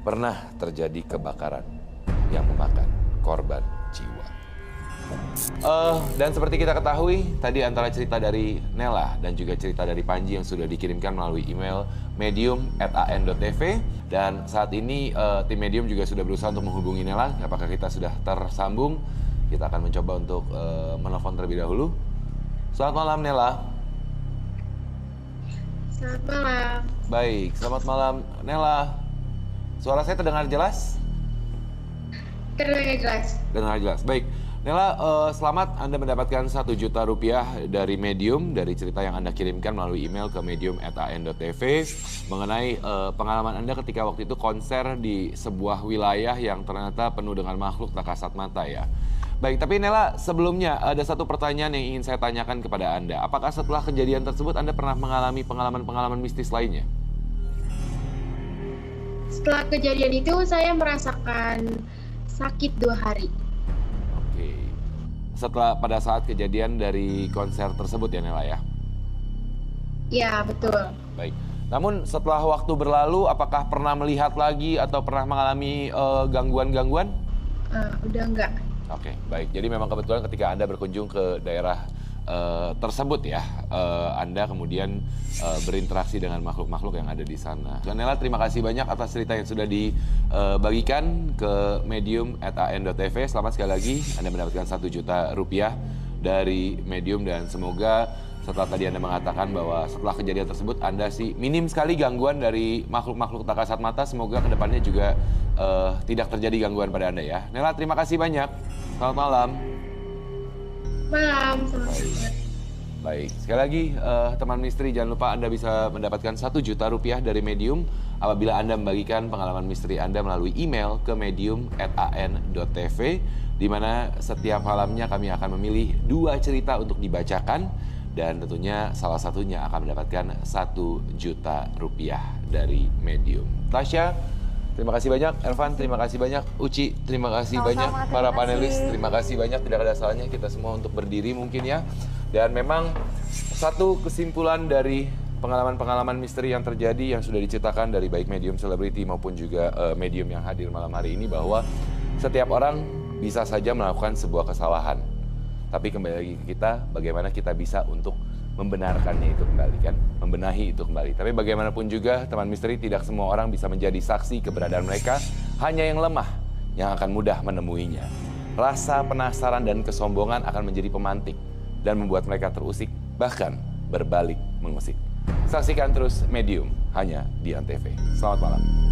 pernah terjadi kebakaran yang memakan korban jiwa. Dan seperti kita ketahui, tadi antara cerita dari Nela dan juga cerita dari Panji yang sudah dikirimkan melalui email medium@an.tv. Dan saat ini tim Medium juga sudah berusaha untuk menghubungi Nela. Apakah kita sudah tersambung? Kita akan mencoba untuk menelpon terlebih dahulu. Selamat malam Nela. Selamat malam. Baik, selamat malam Nela. Suara saya terdengar jelas? Terdengar jelas. Terdengar jelas, baik. Nela, selamat Anda mendapatkan 1 juta rupiah dari Medium, dari cerita yang Anda kirimkan melalui email ke medium@an.tv mengenai pengalaman Anda ketika waktu itu konser di sebuah wilayah yang ternyata penuh dengan makhluk tak kasat mata ya. Baik, tapi Nela, sebelumnya ada satu pertanyaan yang ingin saya tanyakan kepada Anda. Apakah setelah kejadian tersebut Anda pernah mengalami pengalaman-pengalaman mistis lainnya? Setelah kejadian itu saya merasakan sakit 2 hari. Oke. Setelah pada saat kejadian dari konser tersebut ya Nela ya? Ya, betul. Baik. Namun setelah waktu berlalu, apakah pernah melihat lagi atau pernah mengalami gangguan-gangguan? Udah enggak. Oke, baik. Jadi memang kebetulan ketika Anda berkunjung ke daerah tersebut ya, Anda kemudian berinteraksi dengan makhluk-makhluk yang ada di sana. Nela, terima kasih banyak atas cerita yang sudah dibagikan ke medium@an.tv. Selamat sekali lagi, Anda mendapatkan 1 juta rupiah dari Medium, dan semoga setelah tadi Anda mengatakan bahwa setelah kejadian tersebut Anda sih minim sekali gangguan dari makhluk-makhluk tak kasat mata, semoga kedepannya juga tidak terjadi gangguan pada Anda ya. Nela, terima kasih banyak. Selamat malam. Malam, Baik, sekali lagi teman misteri, jangan lupa Anda bisa mendapatkan 1 juta rupiah dari Medium apabila Anda membagikan pengalaman misteri Anda melalui email ke medium@an.tv, di mana setiap malamnya kami akan memilih 2 cerita untuk dibacakan, dan tentunya salah satunya akan mendapatkan 1 juta rupiah dari Medium. Tasya, terima kasih banyak. Ervan, terima kasih banyak. Uci, terima kasih banyak. Para panelis, terima kasih banyak. Tidak ada salahnya kita semua untuk berdiri mungkin ya. Dan memang satu kesimpulan dari pengalaman-pengalaman misteri yang terjadi yang sudah diceritakan dari baik medium selebriti maupun juga medium yang hadir malam hari ini, bahwa setiap orang bisa saja melakukan sebuah kesalahan. Tapi kembali lagi ke kita, bagaimana kita bisa untuk membenarkannya itu kembali kan, membenahi itu kembali. Tapi bagaimanapun juga teman misteri, tidak semua orang bisa menjadi saksi keberadaan mereka, hanya yang lemah yang akan mudah menemuinya. Rasa penasaran dan kesombongan akan menjadi pemantik dan membuat mereka terusik, bahkan berbalik mengusik. Saksikan terus Medium hanya di Antv. Selamat malam.